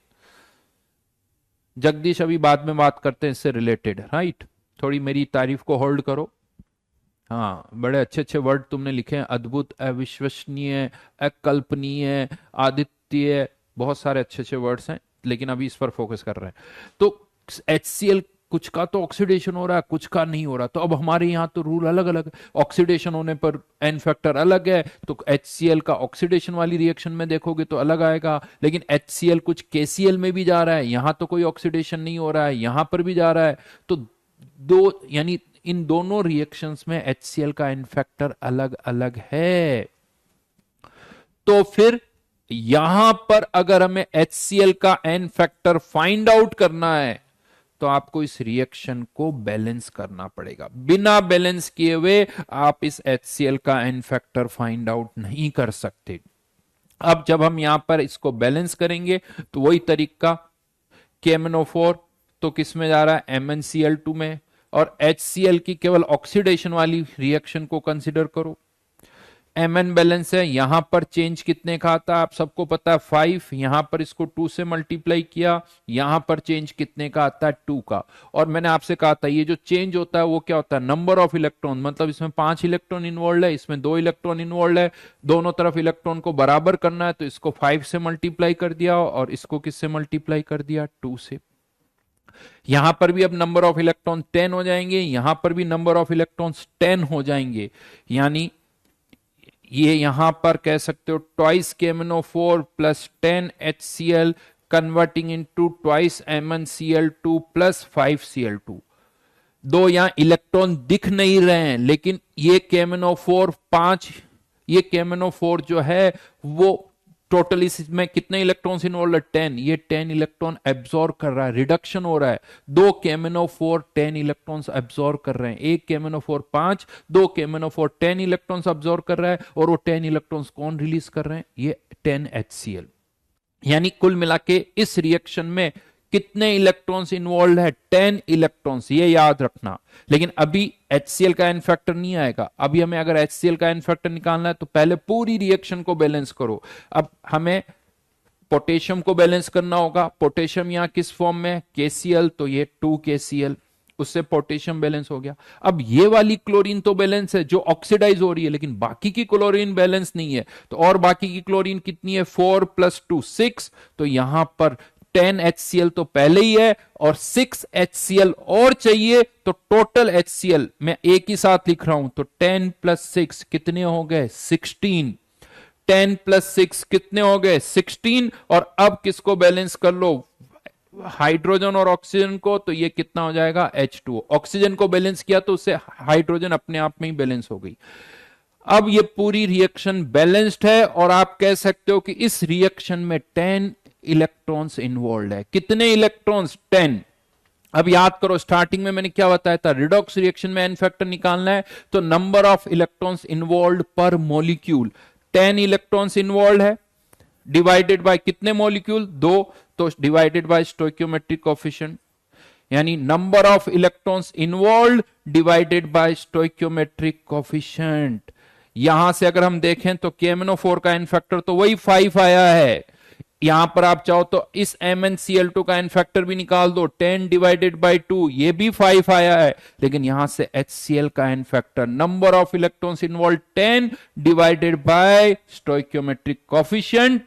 जगदीश अभी बाद में बात करते हैं इससे रिलेटेड, राइट। थोड़ी मेरी तारीफ को होल्ड करो। हाँ, बड़े अच्छे अच्छे वर्ड तुमने लिखे हैं, अद्भुत, अविश्वसनीय, अकल्पनीय, आदित्य, बहुत सारे अच्छे अच्छे वर्ड्स हैं, लेकिन अभी इस पर फोकस कर रहे हैं। तो HCl कुछ का तो ऑक्सीडेशन हो रहा है, कुछ का नहीं हो रहा, तो अब हमारे यहां तो रूल अलग अलग, ऑक्सीडेशन होने पर एन फैक्टर अलग है, तो HCl का ऑक्सीडेशन वाली रिएक्शन में देखोगे तो अलग आएगा। लेकिन HCl कुछ KCl में भी जा रहा है, यहां तो कोई ऑक्सीडेशन नहीं हो रहा है, यहां पर भी जा रहा है, तो दो यानी इन दोनों रिएक्शंस में HCl का एन फैक्टर अलग अलग है। तो फिर यहां पर अगर हमें HCl का एन फैक्टर फाइंड आउट करना है तो आपको इस रिएक्शन को बैलेंस करना पड़ेगा। बिना बैलेंस किए हुए आप इस HCl का एन फैक्टर फाइंड आउट नहीं कर सकते। अब जब हम यहां पर इसको बैलेंस करेंगे तो वही तरीका, KMnO4 तो किस में जा रहा है, MnCl2 में, और HCl की केवल ऑक्सीडेशन वाली रिएक्शन को कंसिडर करो। Mn बैलेंस है, यहां पर चेंज कितने का आता है आप सबको पता है 5, यहां पर इसको 2 से मल्टीप्लाई किया, यहां पर चेंज कितने का आता है 2 का। और मैंने आपसे कहा था ये जो चेंज होता है वो क्या होता है, नंबर ऑफ इलेक्ट्रॉन, मतलब इसमें 5 इलेक्ट्रॉन इन्वॉल्व है, इसमें 2 इलेक्ट्रॉन इन्वॉल्व है, दोनों तरफ इलेक्ट्रॉन को बराबर करना है, तो इसको 5 से मल्टीप्लाई कर दिया और इसको किससे मल्टीप्लाई कर दिया, 2 से। यहां पर भी अब नंबर ऑफ इलेक्ट्रॉन 10 हो जाएंगे, यहां पर भी नंबर ऑफ इलेक्ट्रॉन्स 10 हो जाएंगे, यानी ये यहां पर कह सकते हो twice KMnO4 plus 10 HCl converting into twice MnCl2 plus 5Cl2। दो यहां इलेक्ट्रॉन दिख नहीं रहे हैं, लेकिन ये KMnO4 5, ये KMnO4 जो है वो टोटल इसमें कितने इलेक्ट्रॉन्स इन्वॉल्व है, 10, ये 10 इलेक्ट्रॉन एब्जॉर्ब कर रहा है, रिडक्शन हो रहा है, दो KMnO4 10 इलेक्ट्रॉन्स एब्जॉर्ब कर रहे हैं, एक KMnO4 5, दो KMnO4 10 इलेक्ट्रॉन्स एब्जॉर्ब कर रहा है, और वो 10 इलेक्ट्रॉन्स कौन रिलीज कर रहे हैं, ये 10 HCl। यानी कुल मिला के इस रिएक्शन में कितने इलेक्ट्रॉन्स इन्वॉल्व है, 10 इलेक्ट्रॉन्स, ये याद रखना। लेकिन अभी HCl का एन फैक्टर नहीं आएगा, अभी हमें अगर HCl का एन फैक्टर निकालना है तो पहले पूरी रिएक्शन को बैलेंस करो। अब हमें पोटेशियम को बैलेंस करना होगा, पोटेशियम यहां किस फॉर्म में, KCl, तो ये 2KCl, उससे पोटेशियम बैलेंस हो गया। अब ये वाली क्लोरीन तो बैलेंस है जो ऑक्सीडाइज हो रही है, लेकिन बाकी की क्लोरीन बैलेंस नहीं है, तो और बाकी की क्लोरीन कितनी है, 4 + 2 6, तो यहां पर 10 HCl तो पहले ही है और 6 HCl और चाहिए, तो टोटल HCl मैं एक ही साथ लिख रहा हूं, तो 10 + 6 कितने हो गए, 16, 10 + 6 कितने हो गए, 16। और अब किसको बैलेंस कर लो, हाइड्रोजन और ऑक्सीजन को, तो ये कितना हो जाएगा, H2O। ऑक्सीजन को बैलेंस किया तो उससे हाइड्रोजन अपने आप में ही बैलेंस हो गई। अब ये पूरी रिएक्शन बैलेंस्ड है और आप कह सकते हो कि इस रिएक्शन में 10 इलेक्ट्रॉन्स इन्वॉल्व है। कितने इलेक्ट्रॉन्स, 10। अब याद करो स्टार्टिंग में मैंने क्या बताया था, रिडॉक्स रिएक्शन में एन फैक्टर निकालना है तो नंबर ऑफ इलेक्ट्रॉन्स इन्वॉल्व पर मॉलिक्यूल, 10 इलेक्ट्रॉन्स इन्वॉल्व है, डिवाइडेड बाय कितने मॉलिक्यूल, 2, तो डिवाइडेड बाय स्टोइकियोमेट्रिक कोएफिशिएंट। यानी number of electrons involve divided by stoichiometric coefficient. यहां से अगर हम देखें तो KMnO4 का एन फैक्टर तो वही 5 आया है। यहां पर आप चाहो तो इस MnCl2 का एन फैक्टर भी निकाल दो, 10 डिवाइडेड बाय 2, ये भी 5 आया है। लेकिन यहां से HCl का n factor, number of electrons involve 10 divided by stoichiometric coefficient,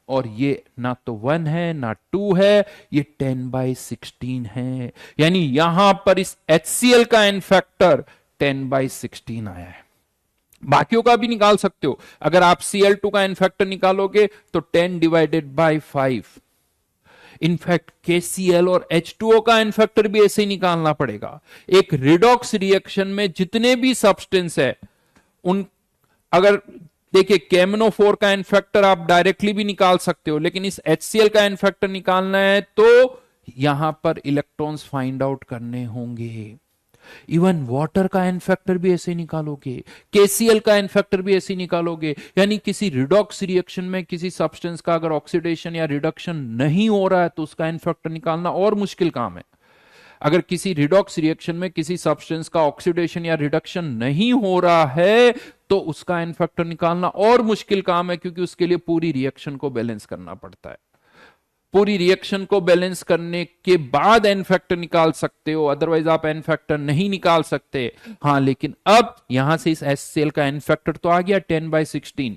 और ये ना तो 1 है ना 2 है, ये 10/16 है। यानी यहां पर इस HCl का एन फैक्टर 10/16 आया है। बाकियों का भी निकाल सकते हो। अगर आप Cl2 का एन फैक्टर निकालोगे तो 10 डिवाइडेड बाय 5। इनफैक्ट KCl और H2O का एन फैक्टर भी ऐसे ही निकालना पड़ेगा। एक रिडॉक्स रिएक्शन में जितने भी सब्सटेंस है उन, अगर देखिए KMnO4 का एन फैक्टर आप डायरेक्टली भी निकाल सकते हो, लेकिन इस HCl का एन फैक्टर निकालना है तो यहां पर इलेक्ट्रॉन्स फाइंड आउट करने होंगे। इवन वाटर का एन फैक्टर भी ऐसे निकालोगे, KCl का एन फैक्टर भी ऐसे निकालोगे। यानी किसी रिडॉक्स रिएक्शन में किसी सब्सटेंस का अगर ऑक्सीडेशन या रिडक्शन नहीं हो रहा है तो उसका एन फैक्टर निकालना और मुश्किल काम है। अगर किसी रिडॉक्स रिएक्शन में किसी सब्सटेंस का ऑक्सीडेशन या रिडक्शन नहीं हो रहा है तो उसका एन फैक्टर निकालना और मुश्किल काम है, क्योंकि उसके लिए पूरी रिएक्शन को बैलेंस करना पड़ता है। पूरी रिएक्शन को बैलेंस करने के बाद एन फैक्टर निकाल सकते हो, अदरवाइज आप एन फैक्टर नहीं निकाल सकते। हाँ, लेकिन अब यहां से इस HCl का एन फैक्टर तो आ गया 10/16,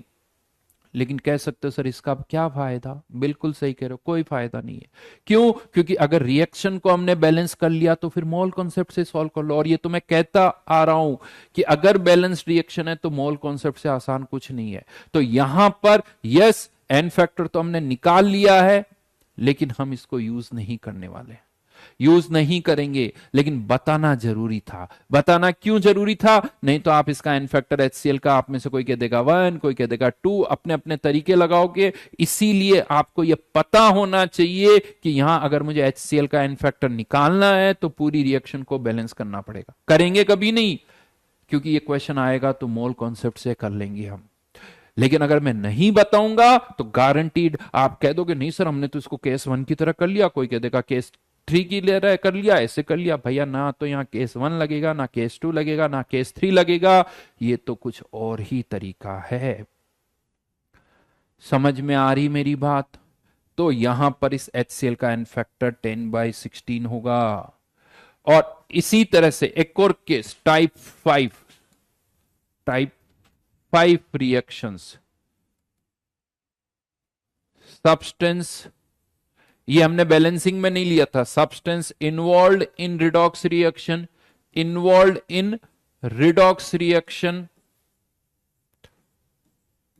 लेकिन कह सकते हो सर इसका क्या फायदा? बिल्कुल सही कह रहे हो, कोई फायदा नहीं है। क्यों? क्योंकि अगर रिएक्शन को हमने बैलेंस कर लिया तो फिर मोल कॉन्सेप्ट से सॉल्व कर लो। और ये तो मैं कहता आ रहा हूं कि अगर बैलेंस रिएक्शन है तो मोल कॉन्सेप्ट से आसान कुछ नहीं है। तो यहां पर यस, एन फैक्टर तो हमने निकाल लिया है, लेकिन हम इसको यूज नहीं करने वाले, यूज नहीं करेंगे। लेकिन बताना जरूरी था। बताना क्यों जरूरी था? नहीं तो आप इसका एन फैक्टर HCl का, आप में से कोई कह देगा 1, कोई कह देगा 2, अपने अपने तरीके लगाओगे। इसीलिए आपको यह पता होना चाहिए कि यहां अगर मुझे HCl का एन फैक्टर निकालना है तो पूरी रिएक्शन को बैलेंस करना पड़ेगा। करेंगे कभी नहीं, क्योंकि ये क्वेश्चन आएगा तो मोल कॉन्सेप्ट से कर लेंगे हम। लेकिन अगर मैं नहीं बताऊंगा तो गारंटीड आप कह दोगे नहीं सर हमने तो इसको केस 1 की तरह कर लिया, कोई कह देगा केस 3 की ले रहा है, कर लिया, ऐसे कर लिया। भैया ना तो यहां केस 1 लगेगा, ना केस 2 लगेगा, ना केस 3 लगेगा, ये तो कुछ और ही तरीका है। समझ में आ रही मेरी बात? तो यहां पर इस HCl का एन फैक्टर 10/16 होगा। और इसी तरह से एक और केस टाइप 5 रिएक्शंस, सब्सटेंस, ये हमने बैलेंसिंग में नहीं लिया था। Substance involve in redox reaction, involve in redox reaction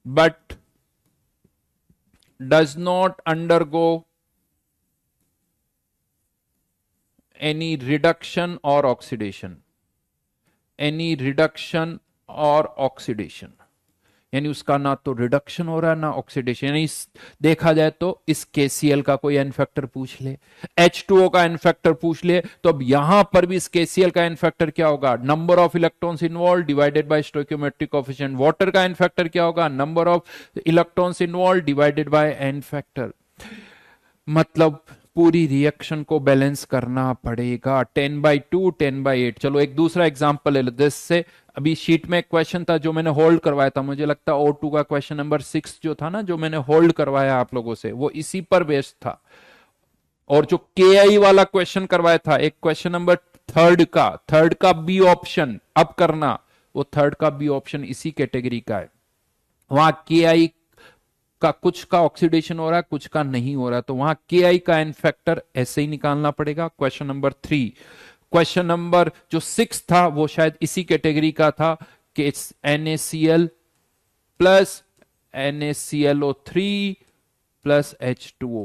but does not undergo any reduction और ऑक्सीडेशन, एनी रिडक्शन और ऑक्सीडेशन। यानी उसका ना तो रिडक्शन हो रहा है ना ऑक्सीडेशन। यानी देखा जाए तो इस KCl का कोई एन फैक्टर पूछ ले, H2O का एन फैक्टर पूछ ले, तो अब यहां पर भी इस KCl का एन फैक्टर क्या होगा? Number of electrons involve divided by stoichiometric coefficient. Water का एन फैक्टर क्या होगा? Number of electrons involve divided by n factor. मतलब पूरी रिएक्शन को बैलेंस करना पड़ेगा। 10/2, 10/8। चलो एक दूसरा एग्जांपल ले लो। जिससे अभी शीट में एक क्वेश्चन था जो मैंने होल्ड करवाया था, मुझे लगता है O2 का क्वेश्चन नंबर 6 जो था ना, जो मैंने होल्ड करवाया आप लोगों से, वो इसी पर बेस्ड था। और जो KI वाला क्वेश्चन करवाया था, एक क्वेश्चन नंबर थर्ड का बी ऑप्शन अब करना, वो थर्ड का बी ऑप्शन इसी कैटेगरी का है। वहां KI का कुछ का ऑक्सीडेशन हो रहा है, कुछ का नहीं हो रहा, तो वहां KI का एन फैक्टर ऐसे ही निकालना पड़ेगा। Question number 3। क्वेश्चन नंबर जो 6 था वो शायद इसी कैटेगरी का था कि NaCl plus NaClO3 plus H2O।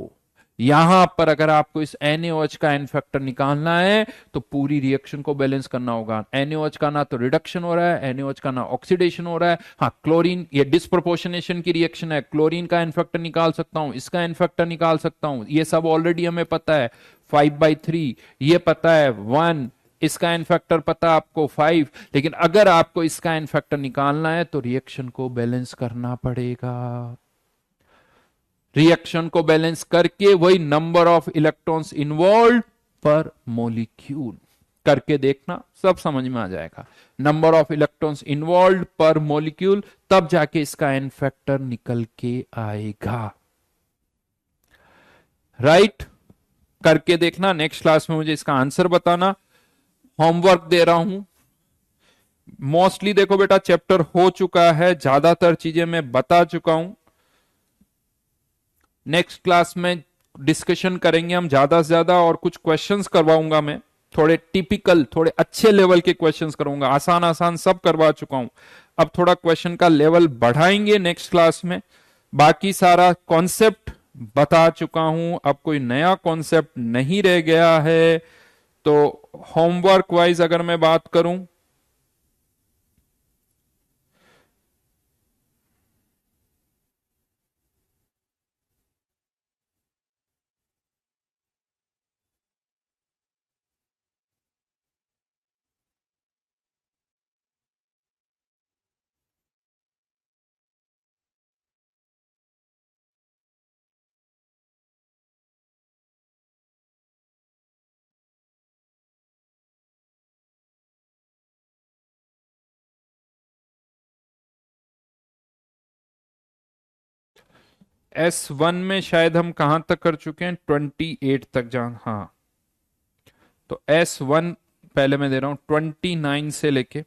यहां पर अगर आपको इस NaOH का एन फैक्टर निकालना है तो पूरी रिएक्शन को बैलेंस करना होगा। NaOH का ना तो रिडक्शन हो रहा है, NaOH का ना ऑक्सीडेशन हो रहा है। हाँ, क्लोरीन, ये डिस्प्रोपोर्शनेशन की रिएक्शन है, क्लोरीन का एन फैक्टर निकाल सकता हूं, इसका एन फैक्टर निकाल सकता हूं, ये सब ऑलरेडी हमें पता है। 5/3 ये पता है, 1 इसका एन फैक्टर पता आपको 5। लेकिन अगर आपको इसका एन फैक्टर निकालना है तो रिएक्शन को बैलेंस करना पड़ेगा। रिएक्शन को बैलेंस करके वही नंबर ऑफ इलेक्ट्रॉन्स इन्वॉल्व पर मोलिक्यूल करके देखना, सब समझ में आ जाएगा। नंबर ऑफ इलेक्ट्रॉन्स इन्वॉल्व पर मोलिक्यूल, तब जाके इसका एन फैक्टर निकल के आएगा। राइट, करके देखना। नेक्स्ट क्लास में मुझे इसका आंसर बताना। होमवर्क दे रहा हूं। मोस्टली देखो बेटा चैप्टर हो चुका है, ज्यादातर चीजें मैं बता चुका हूं। नेक्स्ट क्लास में डिस्कशन करेंगे हम ज्यादा से ज्यादा, और कुछ क्वेश्चंस करवाऊंगा मैं, थोड़े टिपिकल, थोड़े अच्छे लेवल के क्वेश्चंस करूंगा। आसान आसान सब करवा चुका हूं, अब थोड़ा क्वेश्चन का लेवल बढ़ाएंगे नेक्स्ट क्लास में। बाकी सारा कॉन्सेप्ट बता चुका हूं, अब कोई नया कॉन्सेप्ट नहीं रह गया है। तो होमवर्क वाइज अगर मैं बात करूं, S1 में शायद हम कहां तक कर चुके हैं, 28 तक जा, हाँ। तो S1 पहले मैं दे रहा हूं 29 से लेके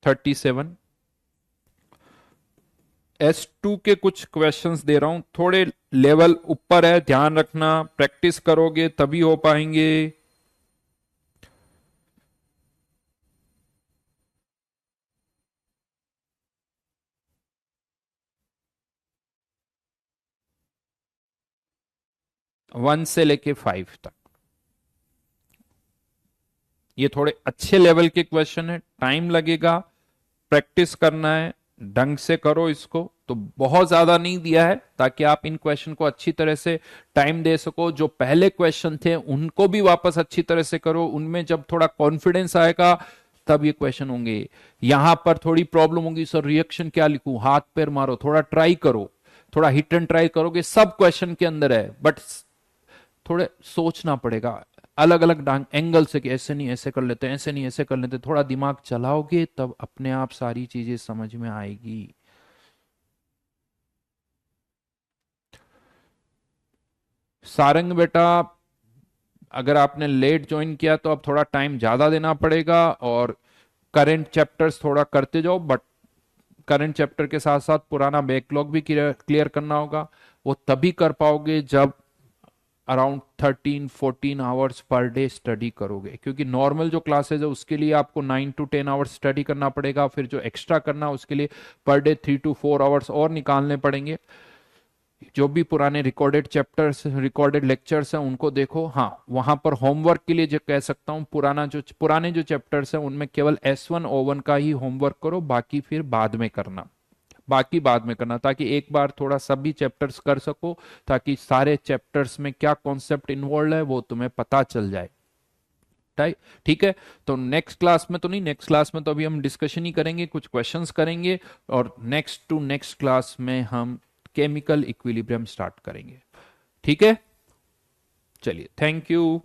37। S2 के कुछ क्वेश्चंस दे रहा हूं, थोड़े लेवल ऊपर है, ध्यान रखना, प्रैक्टिस करोगे तभी हो पाएंगे। वन से लेके 5 तक ये थोड़े अच्छे लेवल के क्वेश्चन है, टाइम लगेगा, प्रैक्टिस करना है, ढंग से करो इसको। तो बहुत ज्यादा नहीं दिया है ताकि आप इन क्वेश्चन को अच्छी तरह से टाइम दे सको। जो पहले क्वेश्चन थे उनको भी वापस अच्छी तरह से करो, उनमें जब थोड़ा कॉन्फिडेंस आएगा तब ये क्वेश्चन होंगे। यहां पर थोड़ी प्रॉब्लम होगी, सर रिएक्शन क्या लिखूं, हाथ पैर मारो, थोड़ा ट्राई करो, थोड़ा हिट एंड ट्राई करोगे, सब क्वेश्चन के अंदर है, बट थोड़े सोचना पड़ेगा अलग अलग एंगल से कि ऐसे नहीं ऐसे कर लेते, ऐसे नहीं ऐसे कर लेते। थोड़ा दिमाग चलाओगे तब अपने आप सारी चीजें समझ में आएगी। सारंग बेटा, अगर आपने लेट ज्वाइन किया तो अब थोड़ा टाइम ज्यादा देना पड़ेगा, और करंट चैप्टर्स थोड़ा करते जाओ, बट करंट चैप्टर के साथ साथ पुराना बैकलॉग भी क्लियर करना होगा। वो तभी कर पाओगे जब around 13-14 hours per day study करोगे, क्योंकि नॉर्मल जो क्लासेज है उसके लिए आपको 9 to 10 आवर्स स्टडी करना पड़ेगा, फिर जो एक्स्ट्रा करना उसके लिए पर डे 3 to 4 आवर्स और निकालने पड़ेंगे। जो भी पुराने रिकॉर्डेड चैप्टर्स, रिकॉर्डेड लेक्चर्स हैं उनको देखो। हाँ, वहां पर होमवर्क के लिए जो कह सकता हूँ, पुराने जो चैप्टर्स हैं उनमें केवल S1 O1 का ही होमवर्क करो, बाकी फिर बाद में करना, बाकी बाद में करना, ताकि एक बार थोड़ा सभी चैप्टर्स कर सको, ताकि सारे चैप्टर्स में क्या कॉन्सेप्ट इन्वॉल्व है वो तुम्हें पता चल जाए। ठीक है। तो नेक्स्ट क्लास में तो नहीं, नेक्स्ट क्लास में तो अभी हम डिस्कशन ही करेंगे, कुछ क्वेश्चंस करेंगे, और नेक्स्ट टू नेक्स्ट क्लास में हम केमिकल इक्विलिब्रियम स्टार्ट करेंगे। ठीक है, चलिए, थैंक यू।